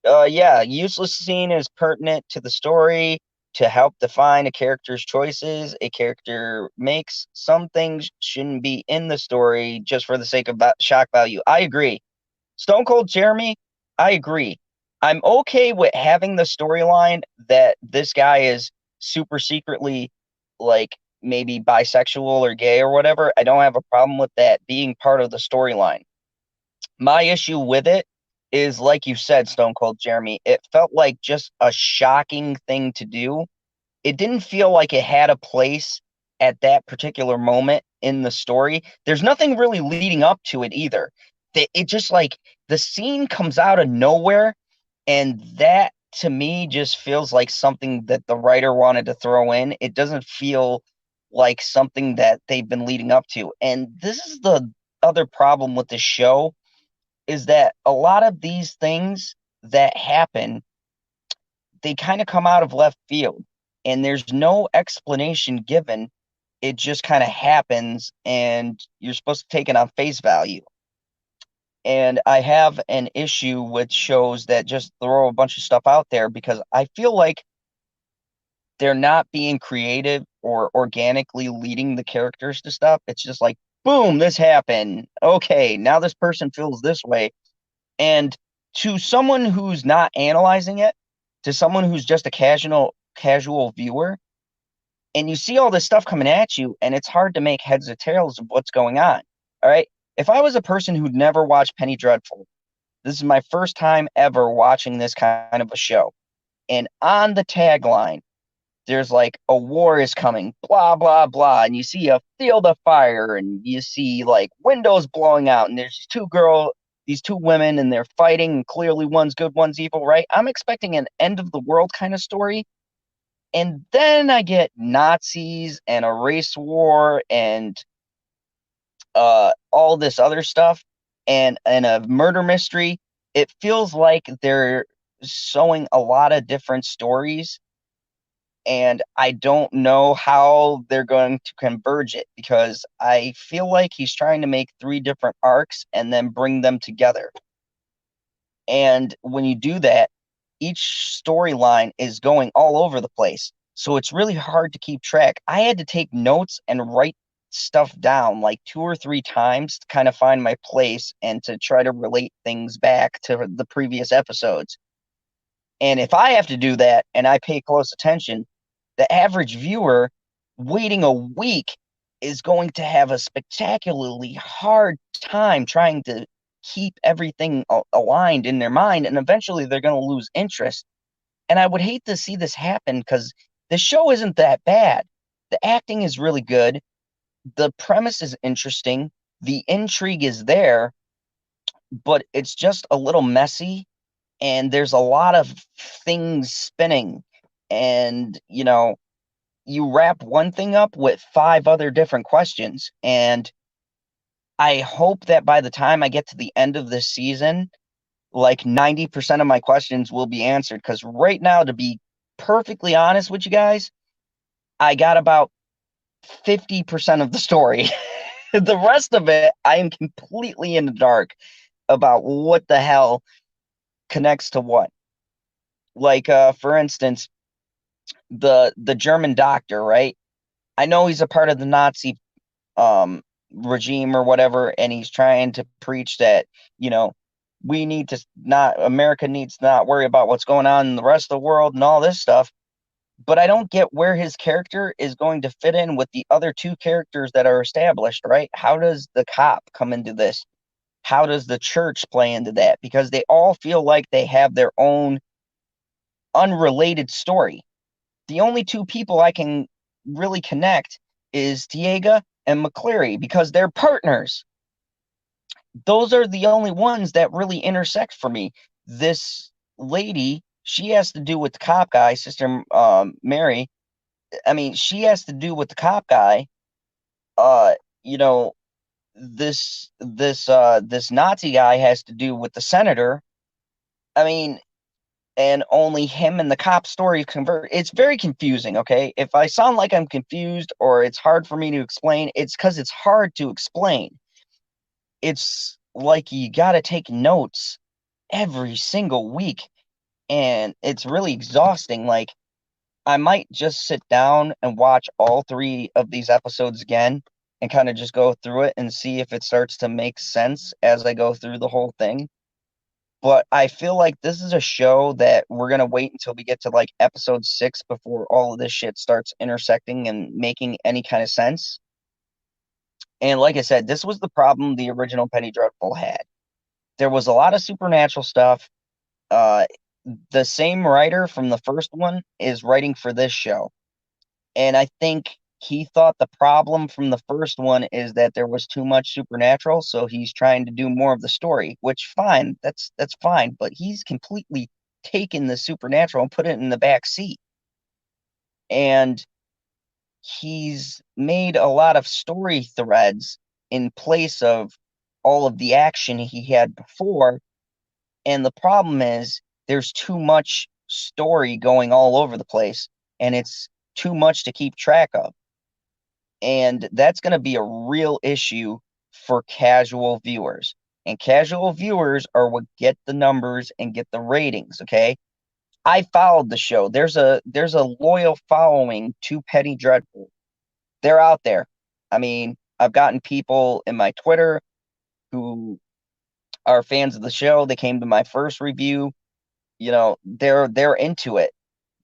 yeah, useless scene is pertinent to the story to help define a character's choices a character makes. Some things shouldn't be in the story just for the sake of shock value. I agree. Stone Cold Jeremy, I agree. I'm okay with having the storyline that this guy is super secretly like maybe bisexual or gay or whatever. I don't have a problem with that being part of the storyline. My issue with it is, like you said, Stone Cold Jeremy, it felt like just a shocking thing to do. It didn't feel like it had a place at that particular moment in the story. There's nothing really leading up to it either. It just like the scene comes out of nowhere, and that to me just feels like something that the writer wanted to throw in. It doesn't feel like something that they've been leading up to. And this is the other problem with the show, is that a lot of these things that happen, they kind of come out of left field and there's no explanation given. It just kind of happens and you're supposed to take it on face value. And I have an issue with shows that just throw a bunch of stuff out there because I feel like they're not being creative or organically leading the characters to stuff. It's just like, boom, this happened. Okay, now this person feels this way. And to someone who's not analyzing it, to someone who's just a casual viewer, and you see all this stuff coming at you, and it's hard to make heads or tails of what's going on. All right. If I was a person who'd never watched Penny Dreadful, this is my first time ever watching this kind of a show. And on the tagline, there's like a war is coming, blah, blah, blah. And you see a field of fire and you see like windows blowing out. And there's these two women, and they're fighting. And clearly one's good, one's evil, right? I'm expecting an end of the world kind of story. And then I get Nazis and a race war and all this other stuff and a murder mystery. It feels like they're sewing a lot of different stories, and I don't know how they're going to converge it because I feel like he's trying to make 3 different arcs and then bring them together. And when you do that, each storyline is going all over the place. So it's really hard to keep track. I had to take notes and write stuff down like 2 or 3 times to kind of find my place and to try to relate things back to the previous episodes. And if I have to do that and I pay close attention, the average viewer waiting a week is going to have a spectacularly hard time trying to keep everything aligned in their mind, and eventually they're going to lose interest. And I would hate to see this happen because the show isn't that bad. The acting is really good. The premise is interesting. The intrigue is there, but it's just a little messy, and there's a lot of things spinning. And, you wrap one thing up with 5 other different questions. And I hope that by the time I get to the end of this season, like 90% of my questions will be answered. Because right now, to be perfectly honest with you guys, I got about 50% of the story. The rest of it, I am completely in the dark about what the hell connects to what. Like, for instance, the German doctor, right? I know he's a part of the Nazi um regime or whatever, and he's trying to preach that, we need to not America needs to not worry about what's going on in the rest of the world and all this stuff. But I don't get where his character is going to fit in with the other 2 characters that are established, right? How does the cop come into this? How does the church play into that? Because they all feel like they have their own unrelated story. The only 2 people I can really connect is Tiago and McCleary because they're partners. Those are the only ones that really intersect for me. This lady, she has to do with the cop guy, Sister Mary. I mean, she has to do with the cop guy. Uh, you know, this Nazi guy has to do with the senator. I mean, and only him and the cop story convert. It's very confusing, okay? If I sound like I'm confused or it's hard for me to explain, it's because it's hard to explain. It's like you got to take notes every single week, and it's really exhausting. Like, I might just sit down and watch all 3 of these episodes again and kind of just go through it and see if it starts to make sense as I go through the whole thing. But I feel like this is a show that we're going to wait until we get to like episode 6 before all of this shit starts intersecting and making any kind of sense. And like I said, this was the problem the original Penny Dreadful had. There was a lot of supernatural stuff. Uh, the same writer from the first one is writing for this show. And I think he thought the problem from the first one is that there was too much supernatural, so he's trying to do more of the story, which fine, that's fine, but he's completely taken the supernatural and put it in the back seat. And he's made a lot of story threads in place of all of the action he had before. And the problem is there's too much story going all over the place, and it's too much to keep track of. And that's going to be a real issue for casual viewers. And casual viewers are what get the numbers and get the ratings, okay? I followed the show. There's a loyal following to Penny Dreadful. They're out there. I mean, I've gotten people in my Twitter who are fans of the show. They came to my first review. They're into it.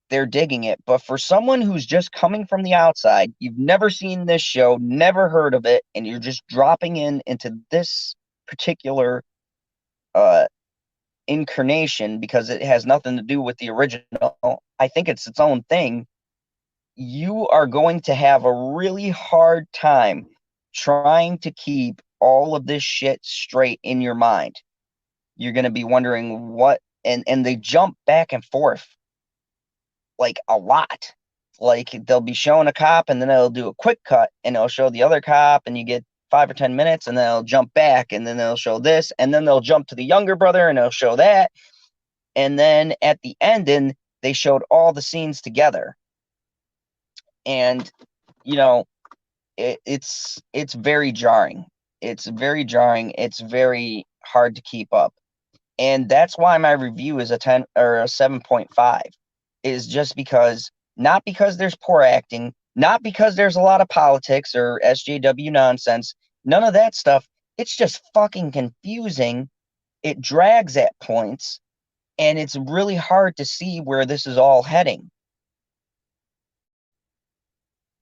They're digging it. But for someone who's just coming from the outside, you've never seen this show, never heard of it, and you're just dropping into this particular uh incarnation because it has nothing to do with the original. I think it's its own thing. You are going to have a really hard time trying to keep all of this shit straight in your mind. You're going to be wondering what, and they jump back and forth like a lot. Like, they'll be showing a cop and then they'll do a quick cut and they'll show the other cop and you get 5 or 10 minutes, and then they'll jump back and then they'll show this, and then they'll jump to the younger brother and they'll show that. And then at the ending, they showed all the scenes together. And, it's very jarring. It's very jarring. It's very hard to keep up. And that's why my review is a 10 or a 7.5, is just because, not because there's poor acting, Not because there's a lot of politics or SJW nonsense. None of that stuff. It's just fucking confusing. It drags at points, and it's really hard to see where this is all heading.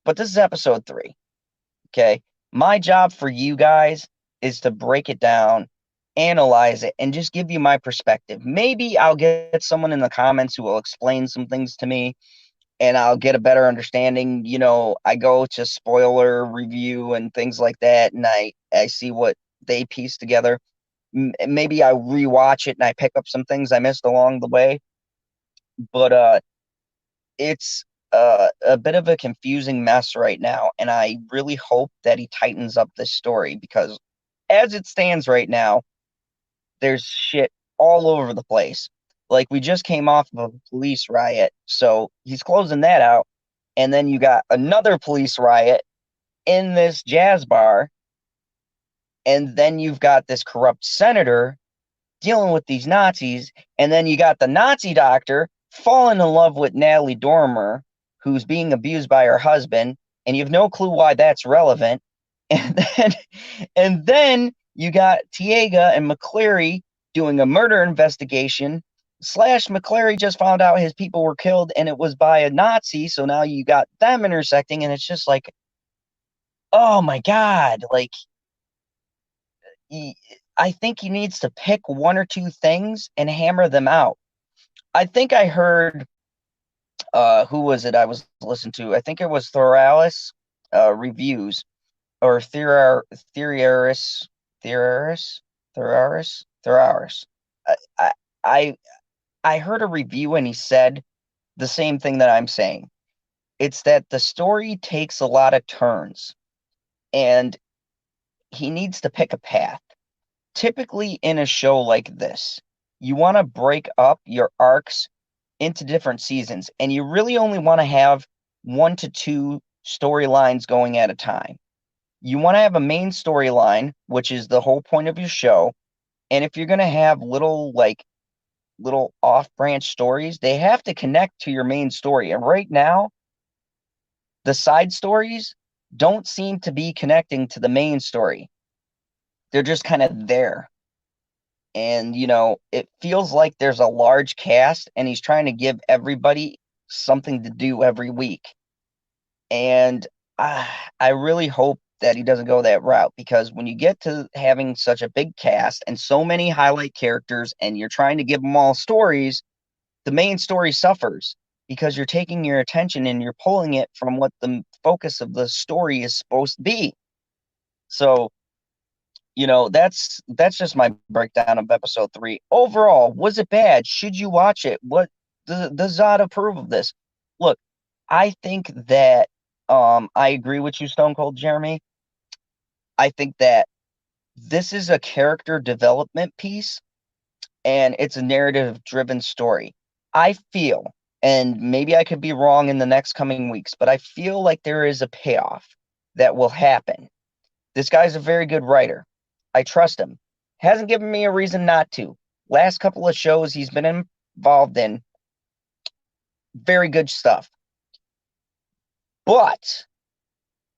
But this is episode 3. Okay. My job for you guys is to break it down, analyze it, and just give you my perspective. Maybe I'll get someone in the comments who will explain some things to me and I'll get a better understanding. I go to spoiler review and things like that, and I see what they piece together. Maybe I rewatch it and I pick up some things I missed along the way. But it's a bit of a confusing mess right now, and I really hope that he tightens up this story, because as it stands right now, there's shit all over the place. Like, we just came off of a police riot, so he's closing that out, and then you got another police riot in this jazz bar, and then you've got this corrupt senator dealing with these Nazis, and then you got the Nazi doctor falling in love with Natalie Dormer, who's being abused by her husband, and you have no clue why that's relevant. And then you got Tiago and McCleary doing a murder investigation. Slash McCleary just found out his people were killed and it was by a Nazi, so now you got them intersecting, and it's just like, oh my god, like, I think he needs to pick one or two things and hammer them out. I think I heard, who was it I was listening to? I think it was Thoralis reviews, or Theoris. I, I I heard a review and he said the same thing that I'm saying. It's that the story takes a lot of turns, and he needs to pick a path. Typically in a show like this, you want to break up your arcs into different seasons, and you really only want to have 1 to 2 storylines going at a time. You want to have a main storyline, which is the whole point of your show, and if you're going to have little off-branch stories, they have to connect to your main story. And right now, the side stories don't seem to be connecting to the main story. They're just kind of there. And, it feels like there's a large cast and he's trying to give everybody something to do every week. And I really hope that he doesn't go that route, because when you get to having such a big cast and so many highlight characters and you're trying to give them all stories, the main story suffers, because you're taking your attention and you're pulling it from what the focus of the story is supposed to be. So, that's just my breakdown of episode 3. Overall, was it bad? Should you watch it? What does Zod approve of this? Look, I think that I agree with you, Stone Cold Jeremy. I think that this is a character development piece, and it's a narrative-driven story. I feel, and maybe I could be wrong in the next coming weeks, but I feel like there is a payoff that will happen. This guy's a very good writer. I trust him. Hasn't given me a reason not to. Last couple of shows he's been involved in, very good stuff. But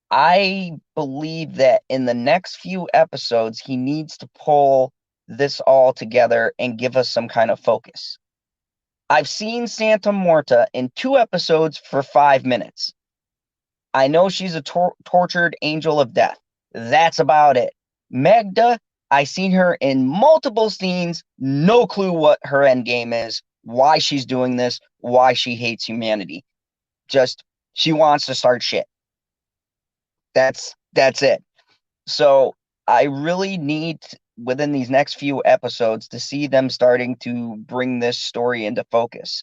I believe that in the next few episodes, he needs to pull this all together and give us some kind of focus. I've seen Santa Morta in 2 episodes for 5 minutes. I know she's a tortured angel of death. That's about it. Magda, I seen her in multiple scenes. No clue what her end game is, why she's doing this, why she hates humanity. Just, she wants to start shit. That's it. So I really need, within these next few episodes, to see them starting to bring this story into focus,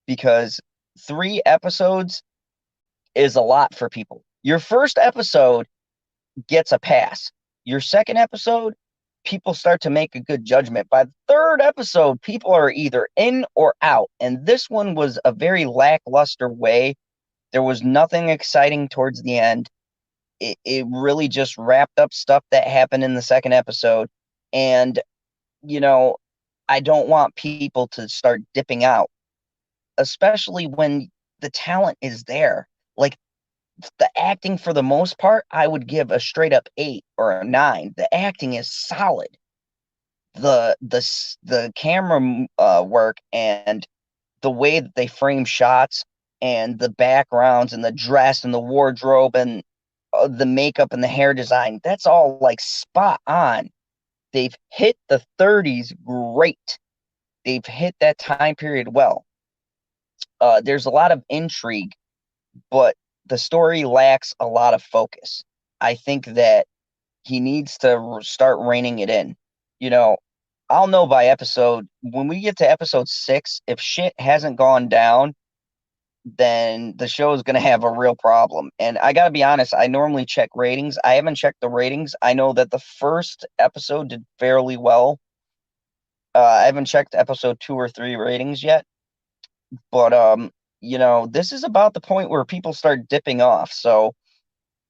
because 3 episodes is a lot for people. Your first episode gets a pass. Your second episode, people start to make a good judgment. By the 3rd episode, people are either in or out. And this one was a very lackluster way. There was nothing exciting towards the end. It really just wrapped up stuff that happened in the 2nd episode. And, I don't want people to start dipping out, especially when the talent is there. Like, the acting for the most part, I would give a straight up 8 or a 9. The acting is solid. The camera work and the way that they frame shots and the backgrounds and the dress and the wardrobe and the makeup and the hair design, that's all like spot on. They've hit the 30s great. They've hit that time period well. There's a lot of intrigue, but the story lacks a lot of focus. I think that he needs to start reining it in. You know, I'll know by episode, when we get to episode 6, if shit hasn't gone down, then the show is going to have a real problem. And I got to be honest, I normally check ratings. I haven't checked the ratings. I know that the first episode did fairly well. I haven't checked episode 2 or 3 ratings yet. But this is about the point where people start dipping off. So,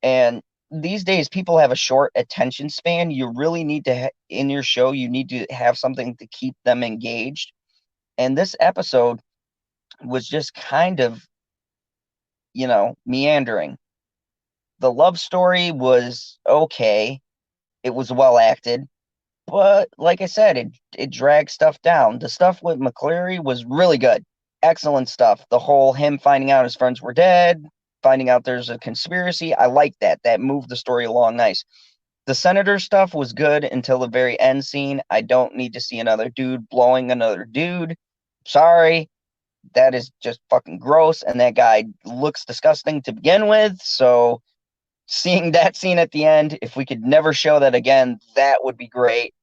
and these days people have a short attention span. You really need to in your show, you need to have something to keep them engaged. And this episode was just kind of, meandering. The love story was okay. It was well acted. But like I said, it dragged stuff down. The stuff with McCleary was really good. Excellent stuff. The whole him finding out his friends were dead, finding out there's a conspiracy. I like that. That moved the story along nice. The senator stuff was good until the very end scene. I don't need to see another dude blowing another dude. Sorry. That is just fucking gross. And that guy looks disgusting to begin with. So seeing that scene at the end, if we could never show that again, that would be great.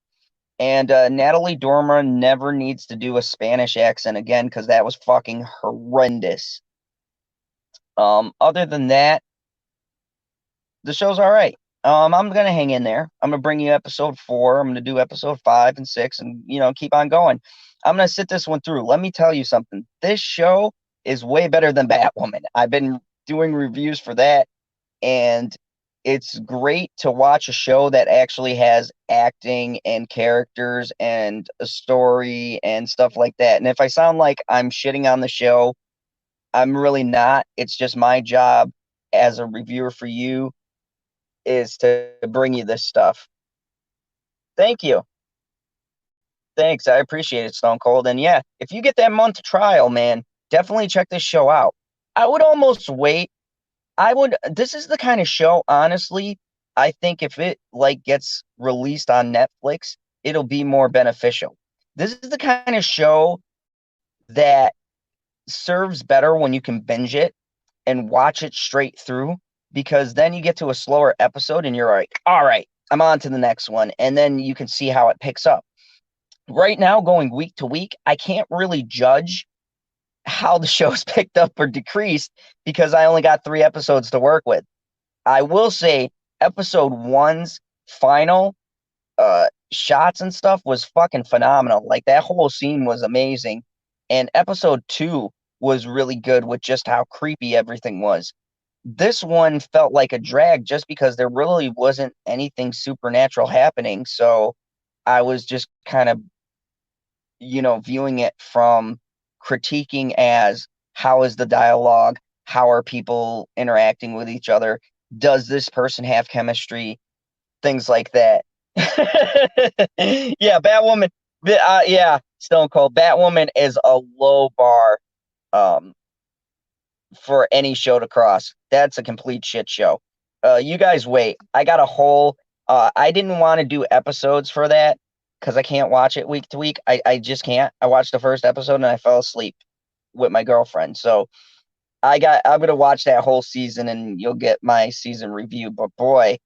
And Natalie Dormer never needs to do a Spanish accent again because that was fucking horrendous. Other than that, the show's all right. I'm gonna hang in there. I'm gonna bring you episode 4. I'm gonna do episode 5 and 6, and keep on going. I'm gonna sit this one through. Let me tell you something. This show is way better than Batwoman. I've been doing reviews for that, and it's great to watch a show that actually has acting and characters and a story and stuff like that. And if I sound like I'm shitting on the show, I'm really not. It's just my job as a reviewer for you is to bring you this stuff. Thank you. Thanks. I appreciate it, Stone Cold. And yeah, if you get that month trial, man, definitely check this show out. I would almost wait. This is the kind of show, honestly, I think if it like gets released on Netflix, it'll be more beneficial. This is the kind of show that serves better when you can binge it and watch it straight through, because then you get to a slower episode and you're like, all right, I'm on to the next one. And then you can see how it picks up. Right now, going week to week, I can't really judge how the show's picked up or decreased because I only got 3 episodes to work with. I will say episode 1's final shots and stuff was fucking phenomenal. Like that whole scene was amazing. And episode 2 was really good with just how creepy everything was. This one felt like a drag just because there really wasn't anything supernatural happening. So I was just kind of, viewing it from critiquing as how is the dialogue? How are people interacting with each other? Does this person have chemistry? Things like that. Yeah, Batwoman. Yeah, Stone Cold. Batwoman is a low bar for any show to cross. That's a complete shit show. You guys wait. I got a whole. I didn't want to do episodes for that because I can't watch it week to week. I just can't. I watched the first episode and I fell asleep with my girlfriend. So I'm gonna watch that whole season and you'll get my season review. But boy,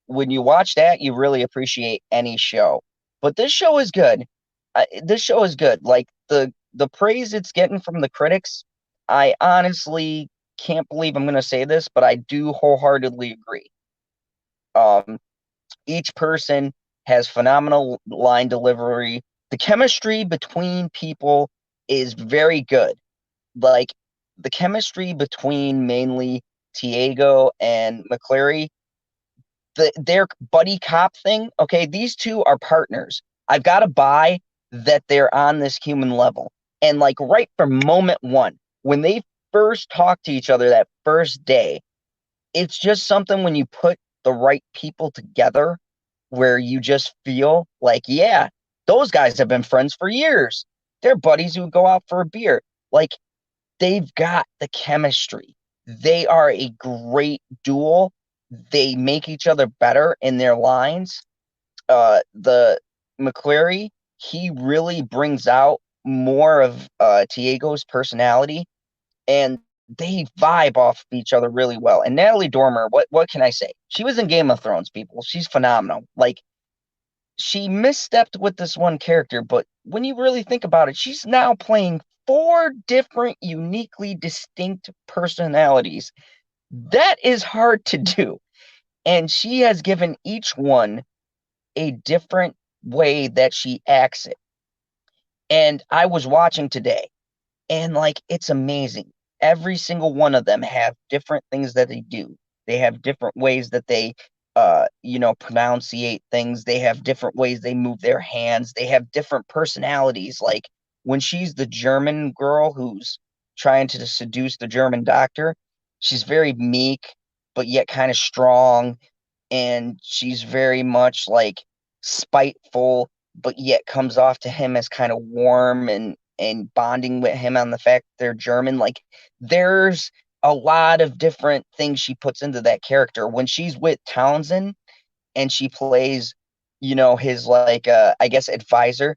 when you watch that, you really appreciate any show. But this show is good. This show is good. Like the praise it's getting from the critics, I honestly can't believe I'm gonna say this, but I do wholeheartedly agree. Each person has phenomenal line delivery. The chemistry between people is very good. Like the chemistry between mainly Tiago and McCleary, their buddy cop thing. Okay, these two are partners. I've got to buy that they're on this human level. And like right from moment one, when they first talk to each other that first day, it's just something when you put the right people together where you just feel like, yeah, those guys have been friends for years. They're buddies who go out for a beer. Like, they've got the chemistry. They are a great duel. They make each other better in their lines. The McCleary, he really brings out more of Tiego's personality, and they vibe off each other really well. And Natalie Dormer, what can I say? She was in Game of Thrones, people. She's phenomenal. Like, she misstepped with this one character, but when you really think about it, she's now playing four different, uniquely distinct personalities. That is hard to do. And she has given each one a different way that she acts it. And I was watching today, and like, it's amazing. Every single one of them have different things that they do. They have different ways that they pronunciate things. They have different ways they move their hands. They have different personalities. Like, when she's the German girl who's trying to seduce the German doctor, she's very meek but yet kind of strong, and she's very much like spiteful, but yet comes off to him as kind of warm and bonding with him on the fact they're German. Like, there's a lot of different things she puts into that character. When she's with Townsend and she plays, his, like, I guess, advisor,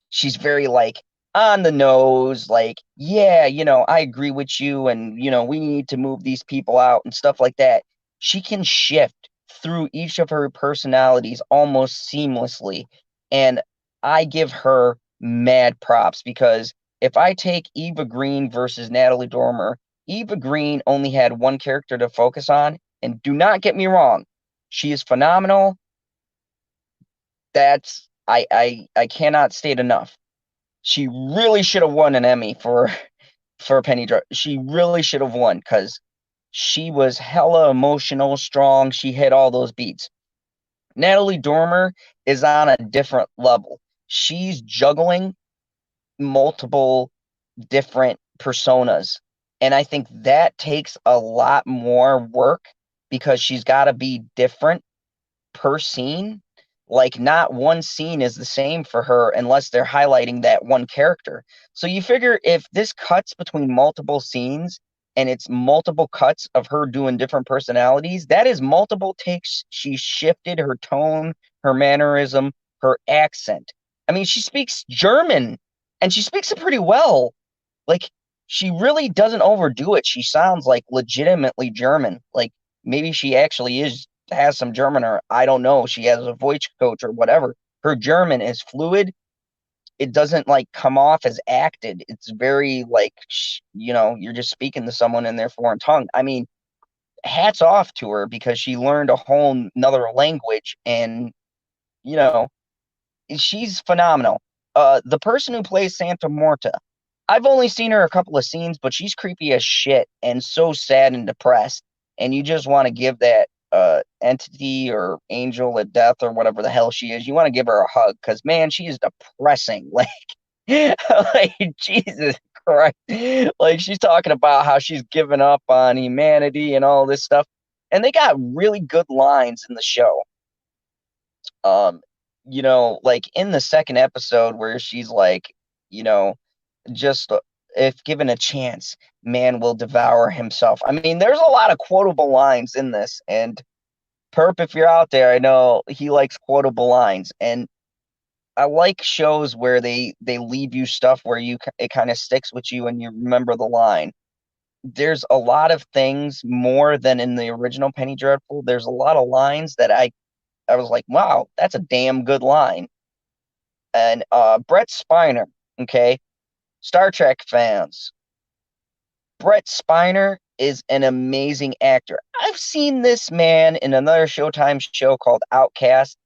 she's very like on the nose, like, yeah, I agree with you, and we need to move these people out and stuff like that. She can shift through each of her personalities almost seamlessly, and I give her mad props, because if I take Eva Green versus Natalie Dormer, Eva Green only had one character to focus on, and do not get me wrong, she is phenomenal. That's I cannot state enough. She really should have won an Emmy for Penny Dreadful. She really should have won, because she was hella emotional, strong. She hit all those beats. Natalie Dormer is on a different level. She's juggling multiple different personas, and I think that takes a lot more work, because she's got to be different per scene. Like, not one scene is the same for her unless they're highlighting that one character. So you figure, if this cuts between multiple scenes and it's multiple cuts of her doing different personalities, that is multiple takes. She shifted her tone, her mannerism, her accent. I mean, she speaks German, and she speaks it pretty well. Like, she really doesn't overdo it. She sounds like legitimately German. Like, maybe she actually has some German, or I don't know, she has a voice coach or whatever. Her German is fluid. It doesn't like come off as acted. It's very like, you're just speaking to someone in their foreign tongue. I mean, hats off to her, because she learned a whole another language, and you know, she's phenomenal. The person who plays Santa Morta, I've only seen her a couple of scenes, but she's creepy as shit and so sad and depressed. And you just want to give that entity or angel of death or whatever the hell she is, you want to give her a hug, because man, she is depressing. Like, like, Jesus Christ. Like, she's talking about how she's given up on humanity and all this stuff. And they got really good lines in the show. Um, like in the second episode where she's like, you know, just if given a chance, man will devour himself. I mean, there's a lot of quotable lines in this, and Perp, if you're out there, I know he likes quotable lines, and I like shows where they leave you stuff where it kind of sticks with you and you remember the line. There's a lot of things more than in the original Penny Dreadful. There's a lot of lines that I was like, wow, that's a damn good line. And Brett Spiner, okay, Star Trek fans, Brett Spiner is an amazing actor. I've seen this man in another Showtime show called Outcast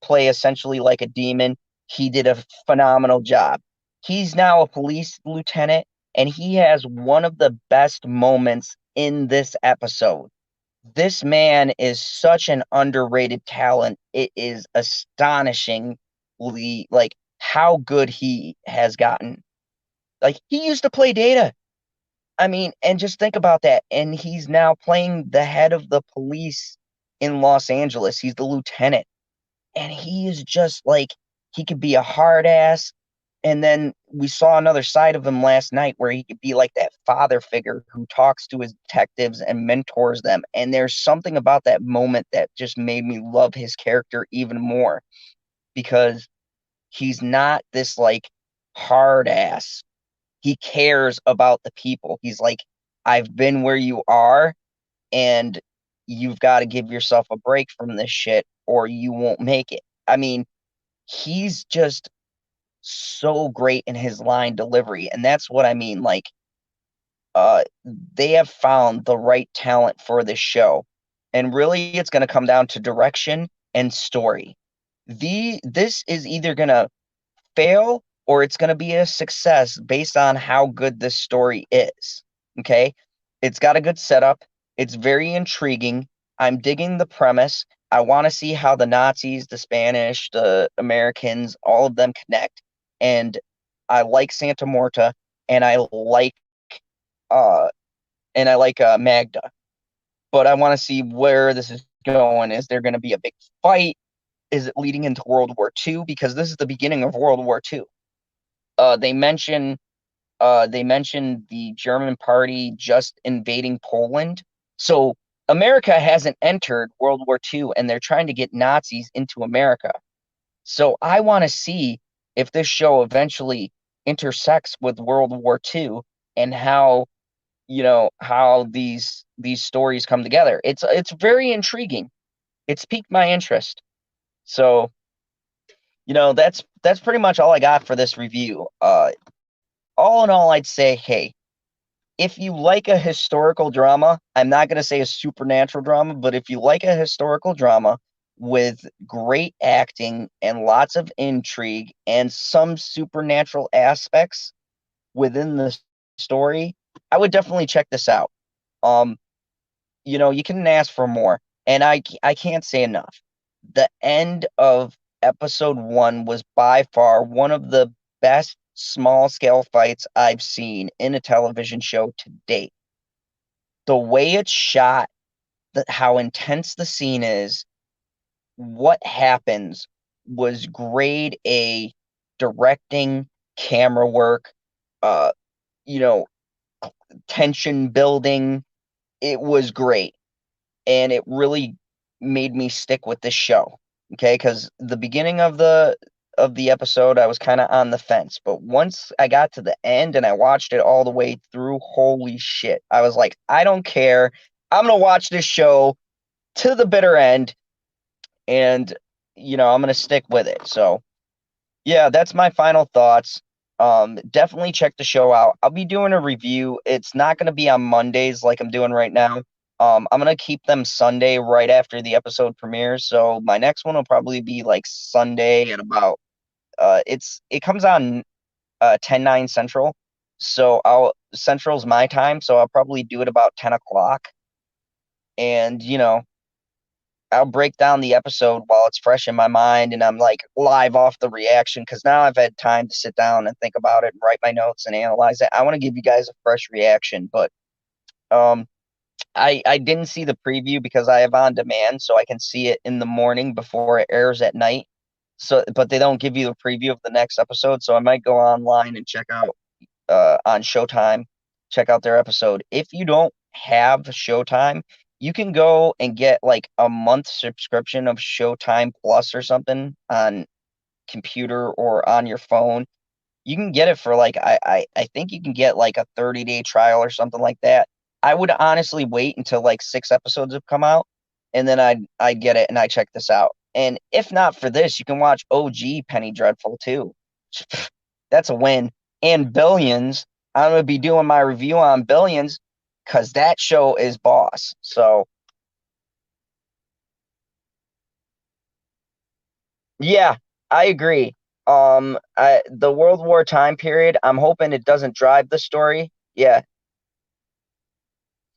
play essentially like a demon. He did a phenomenal job. He's now a police lieutenant, and he has one of the best moments in this episode. This man is such an underrated talent. It is astonishingly, like, how good he has gotten. Like, he used to play Data. I mean, and just think about that. And he's now playing the head of the police in Los Angeles. He's the lieutenant. And he is just like, he could be a hard ass. And then we saw another side of him last night where he could be like that father figure who talks to his detectives and mentors them. And there's something about that moment that just made me love his character even more because he's not this like hard ass. He cares about the people. He's like, I've been where you are, and you've got to give yourself a break from this shit or you won't make it. I mean, he's just so great in his line delivery. And that's what I mean. Like, they have found the right talent for this show. And really, it's going to come down to direction and story. This is either going to fail or it's going to be a success based on how good this story is. Okay. It's got a good setup. It's very intriguing. I'm digging the premise. I want to see how the Nazis, the Spanish, the Americans, all of them connect. And I like Santa Morta and uh I like Magda. But I want to see where this is going. Is there going to be a big fight? Is it leading into World War II? Because this is the beginning of World War II. Uh, they mention they mentioned the German party just invading Poland. So America hasn't entered World War II, and they're trying to get Nazis into America. So I want to see if this show eventually intersects with World War II and how how these stories come together. It's very intriguing. It's piqued my interest. So that's pretty much all I got for this review. All in all, I'd say, hey, if you like a historical drama, I'm not going to say a supernatural drama, but if you like a historical drama with great acting and lots of intrigue and some supernatural aspects within the story, I would definitely check this out. Um, you can ask for more, and I can't say enough. The end of episode 1 was by far one of the best small scale fights I've seen in a television show to date. The way it's shot, how intense the scene is, what happens was grade A directing, camera work, uh, you know, tension building. It was great. And it really made me stick with this show. Okay, because the beginning of the episode, I was kind of on the fence, but once I got to the end and I watched it all the way through, holy shit! I was like, I don't care. I'm gonna watch this show to the bitter end, and I'm gonna stick with it. So yeah, that's my final thoughts. Definitely check the show out. I'll be doing a review. It's not going to be on Mondays like I'm doing right now. I'm going to keep them Sunday right after the episode premieres. So my next one will probably be like Sunday at about it comes on 10/9 Central. So I'll Central's my time, so I'll probably do it about 10 o'clock. And I'll break down the episode while it's fresh in my mind and I'm like live off the reaction because now I've had time to sit down and think about it and write my notes and analyze it. I want to give you guys a fresh reaction, but um I didn't see the preview because I have on demand so I can see it in the morning before it airs at night. So but they don't give you a preview of the next episode, so I might go online and check out on Showtime, check out their episode. If you don't have Showtime, you can go and get like a month subscription of Showtime Plus or something on computer or on your phone. You can get it for like I think you can get like a 30-day trial or something like that. I would honestly wait until like 6 episodes have come out and then I'd get it and I check this out. And if not for this, you can watch OG Penny Dreadful too. That's a win. And Billions, I'm gonna be doing my review on Billions because that show is boss. So yeah, I agree. The World War time period, I'm hoping it doesn't drive the story. Yeah,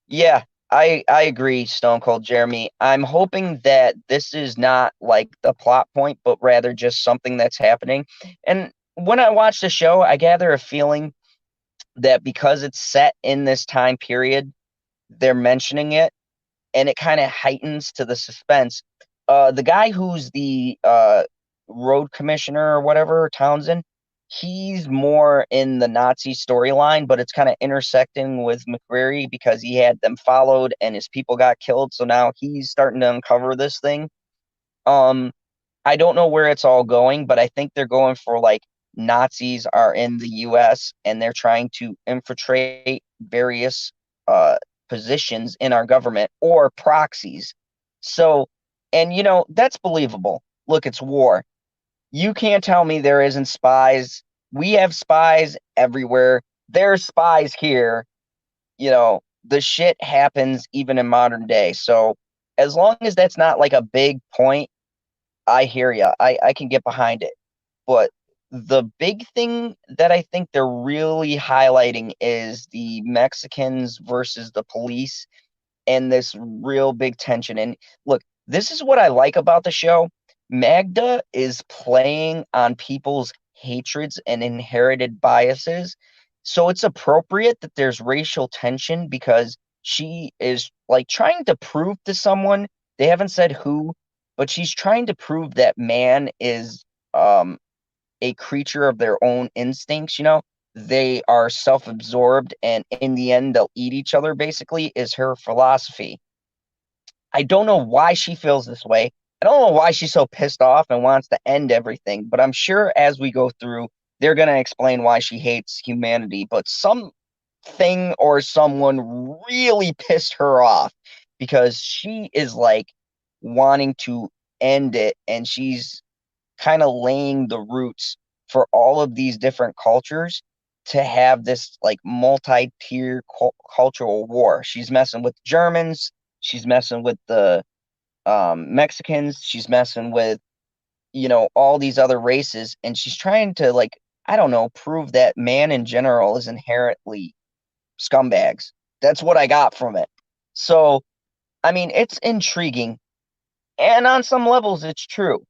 yeah, I agree, Stone Cold Jeremy. I'm hoping that this is not like the plot point, but rather just something that's happening. And when I watch the show, I gather a feeling that because it's set in this time period, they're mentioning it, and it kind of heightens to the suspense. The guy who's the road commissioner or whatever, Townsend, he's more in the Nazi storyline, but it's kind of intersecting with McQuarrie because he had them followed and his people got killed. So now he's starting to uncover this thing. Um, I don't know where it's all going, but I think they're going for like Nazis are in the US and they're trying to infiltrate various uh, positions in our government or proxies. So, and that's believable. Look, it's war. You can't tell me there isn't spies. We have spies everywhere. There's spies here. The shit happens even in modern day. So, as long as that's not like a big point, I hear you. I can get behind it. But the big thing that I think they're really highlighting is the Mexicans versus the police and this real big tension. And look, this is what I like about the show. Magda is playing on people's hatreds and inherited biases. So it's appropriate that there's racial tension because she is like trying to prove to someone, they haven't said who, but she's trying to prove that man is um a creature of their own instincts. They are self-absorbed and in the end they'll eat each other, basically, is her philosophy. I don't know why she feels this way. I don't know why she's so pissed off and wants to end everything, but I'm sure as we go through, they're going to explain why she hates humanity. But something or someone really pissed her off because she is like wanting to end it, and she's kind of laying the roots for all of these different cultures to have this like multi-tier cultural war. She's messing with the Germans, she's messing with the Mexicans, she's messing with all these other races, and she's trying to, like, I don't know, prove that man in general is inherently scumbags. That's what I got from it. So, I mean, it's intriguing, and on some levels it's true.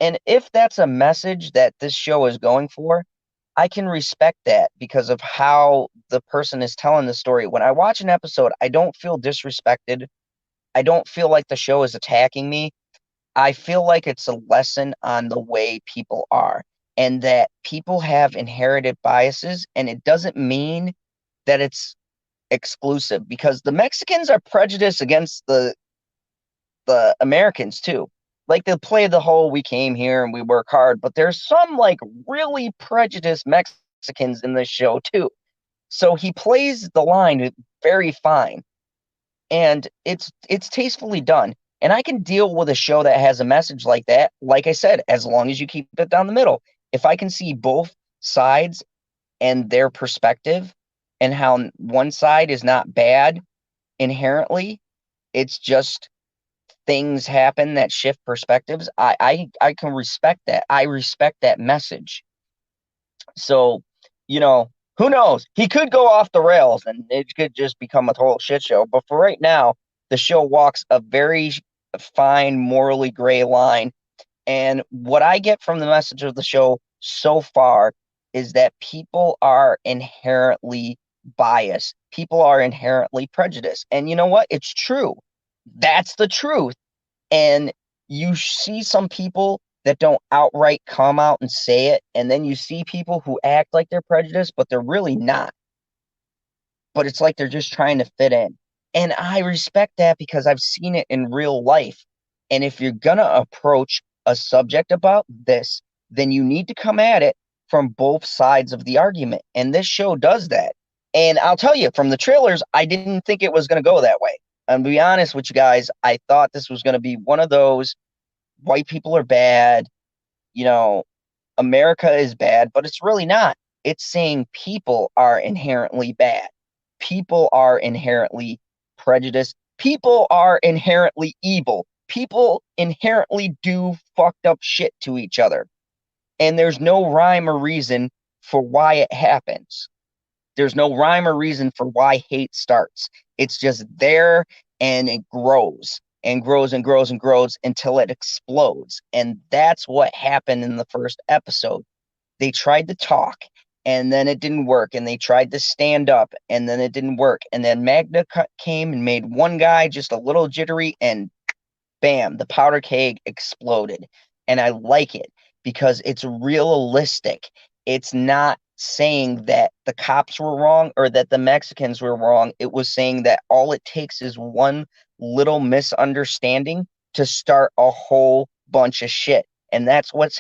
And if that's a message that this show is going for, I can respect that because of how the person is telling the story. When I watch an episode, I don't feel disrespected. I don't feel like the show is attacking me. I feel like it's a lesson on the way people are and that people have inherited biases, and it doesn't mean that it's exclusive because the Mexicans are prejudiced against the Americans too. Like, they'll play the whole "we came here and we work hard," but there's some like really prejudiced Mexicans in this show too. So he plays the line very fine, and it's tastefully done. And I can deal with a show that has a message like that, like I said, as long as you keep it down the middle. If I can see both sides and their perspective and how one side is not bad inherently, it's just things happen that shift perspectives. I can respect that. I respect that message. So, who knows? He could go off the rails and it could just become a total shit show. But for right now, the show walks a very fine, morally gray line. And what I get from the message of the show so far is that people are inherently biased. People are inherently prejudiced. And you know what? It's true. That's the truth. And you see some people that don't outright come out and say it, and then you see people who act like they're prejudiced, but they're really not. But it's like they're just trying to fit in. And I respect that because I've seen it in real life. And if you're going to approach a subject about this, then you need to come at it from both sides of the argument. And this show does that. And I'll tell you, from the trailers, I didn't think it was going to go that way. And to be honest with you guys, I thought this was going to be one of those white people are bad, you know, America is bad, but it's really not. It's saying people are inherently bad. People are inherently prejudiced. People are inherently evil. People inherently do fucked up shit to each other. And there's no rhyme or reason for why it happens. There's no rhyme or reason for why hate starts. It's just there, and it grows and grows and grows and grows until it explodes. And that's what happened in the first episode. They tried to talk, and then it didn't work, and they tried to stand up, and then it didn't work, and then Magna came and made one guy just a little jittery, and bam, the powder keg exploded. And I like it because it's realistic. It's not saying that the cops were wrong or that the Mexicans were wrong. It was saying that all it takes is one little misunderstanding to start a whole bunch of shit. And that's what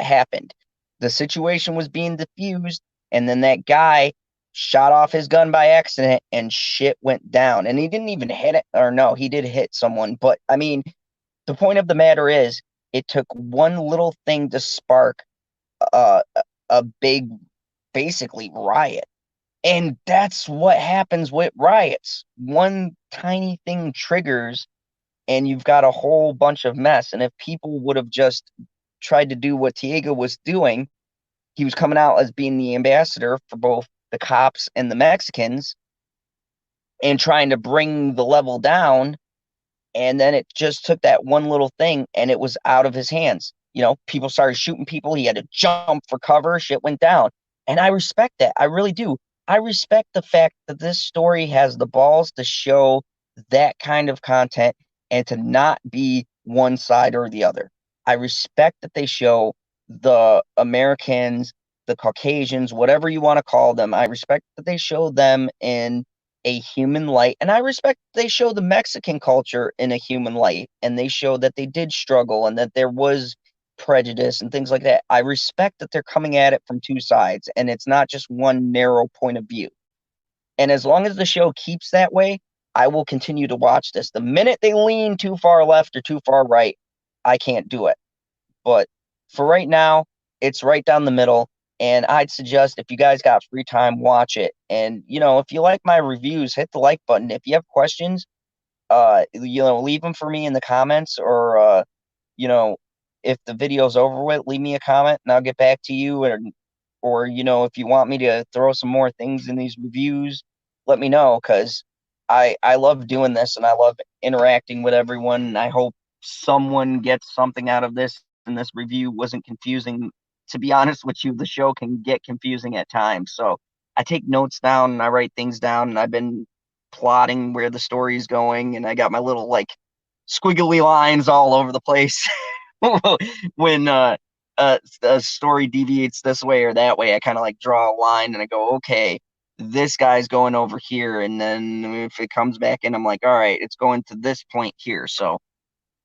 happened. The situation was being diffused, and then that guy shot off his gun by accident, and shit went down. And he didn't even hit it, or no, he did hit someone. But I mean, the point of the matter is, it took one little thing to spark uh, a big, basically, riot. And that's what happens with riots. One tiny thing triggers, and you've got a whole bunch of mess. And if people would have just tried to do what Tiago was doing, he was coming out as being the ambassador for both the cops and the Mexicans and trying to bring the level down. And then it just took that one little thing, and it was out of his hands. People started shooting people. He had to jump for cover. Shit went down. And I respect that. I really do. I respect the fact that this story has the balls to show that kind of content and to not be one side or the other. I respect that they show the Americans, the Caucasians, whatever you want to call them. I respect that they show them in a human light, and I respect they show the Mexican culture in a human light, and they show that they did struggle and that there was prejudice and things like that. I respect that they're coming at it from two sides, and it's not just one narrow point of view. And as long as the show keeps that way, I will continue to watch this. The minute they lean too far left or too far right, I can't do it. But for right now, it's right down the middle. And I'd suggest, if you guys got free time, watch it. And if you like my reviews, hit the like button. If you have questions, leave them for me in the comments, or if the video's over with, leave me a comment and I'll get back to you. Or if you want me to throw some more things in these reviews, let me know, because I love doing this and I love interacting with everyone. And I hope someone gets something out of this, and this review wasn't confusing. To be honest with you, the show can get confusing at times. So I take notes down and I write things down, and I've been plotting where the story is going, and I got my little squiggly lines all over the place. When a story deviates this way or that way, I kind of draw a line and I go, okay, this guy's going over here, and then if it comes back in, I'm like, all right, it's going to this point here. So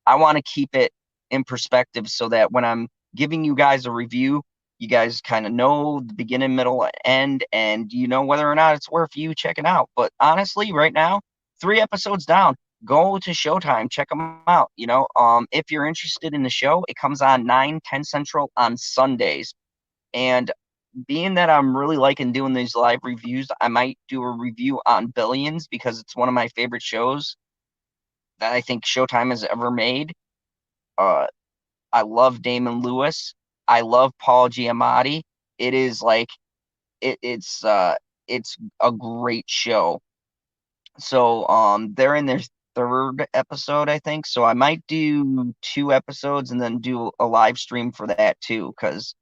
I want to keep it in perspective so that when I'm giving you guys a review, you guys kind of know the beginning, middle, end, and you know whether or not it's worth you checking out. But honestly, right now, 3 episodes down, go to Showtime, check them out. If you're interested in the show, it comes on 9-10 Central on Sundays. And being that I'm really liking doing these live reviews, I might do a review on Billions, because it's one of my favorite shows that I think Showtime has ever made. I love Damon Lewis. I love Paul Giamatti. It is it's a great show. So they're in their 3rd episode, I think. So I might do 2 episodes and then do a live stream for that too, because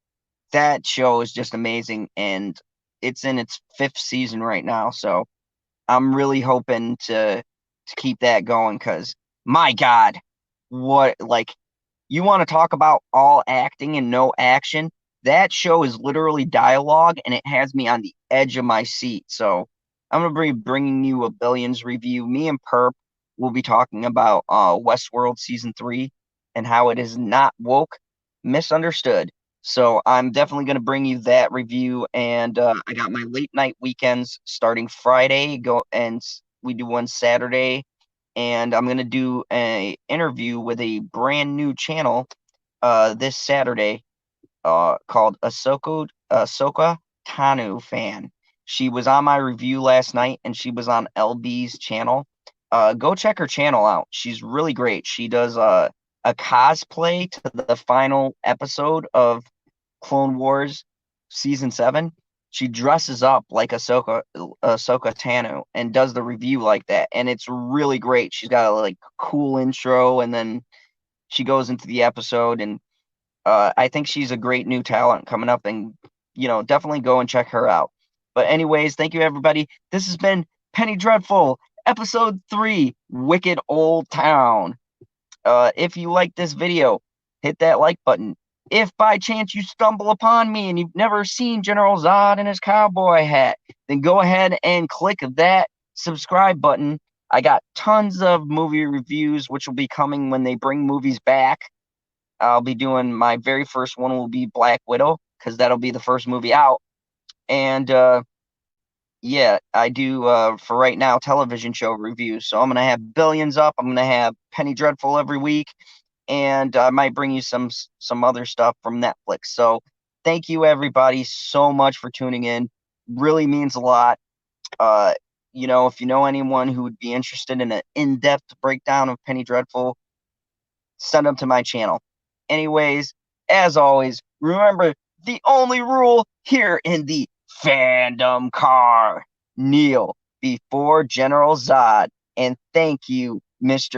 that show is just amazing, and it's in its 5th season right now. So I'm really hoping to keep that going, because my God, what you want to talk about all acting and no action? That show is literally dialogue, and it has me on the edge of my seat. So I'm going to be bringing you a Billions review. Me and Perp will be talking about Westworld Season 3 and how it is not woke, misunderstood. So I'm definitely going to bring you that review. And I got my late night weekends starting Friday, and we do one Saturday. And I'm going to do an interview with a brand new channel this Saturday called Ahsoka Tano Fan. She was on my review last night, and she was on LB's channel. Go check her channel out. She's really great. She does a cosplay to the final episode of Clone Wars Season 7. She dresses up like Ahsoka Tano and does the review like that, and it's really great. She's got a cool intro, and then she goes into the episode, and I think she's a great new talent coming up, and definitely go and check her out. But anyways, thank you everybody. This has been Penny Dreadful, episode 3, Wicked Old Town. If you like this video, hit that like button. If by chance you stumble upon me and you've never seen General Zod in his cowboy hat, then go ahead and click that subscribe button. I got tons of movie reviews, which will be coming when they bring movies back. I'll be doing my very first one will be Black Widow, because that'll be the first movie out. And yeah, I do for right now television show reviews. So I'm gonna have Billions up. I'm gonna have Penny Dreadful every week, and I might bring you some other stuff from Netflix. So thank you everybody so much for tuning in. Really means a lot. If you know anyone who would be interested in an in-depth breakdown of Penny Dreadful, send them to my channel. Anyways, as always, remember the only rule here in the fandom car: kneel before General Zod. And thank you, Mr.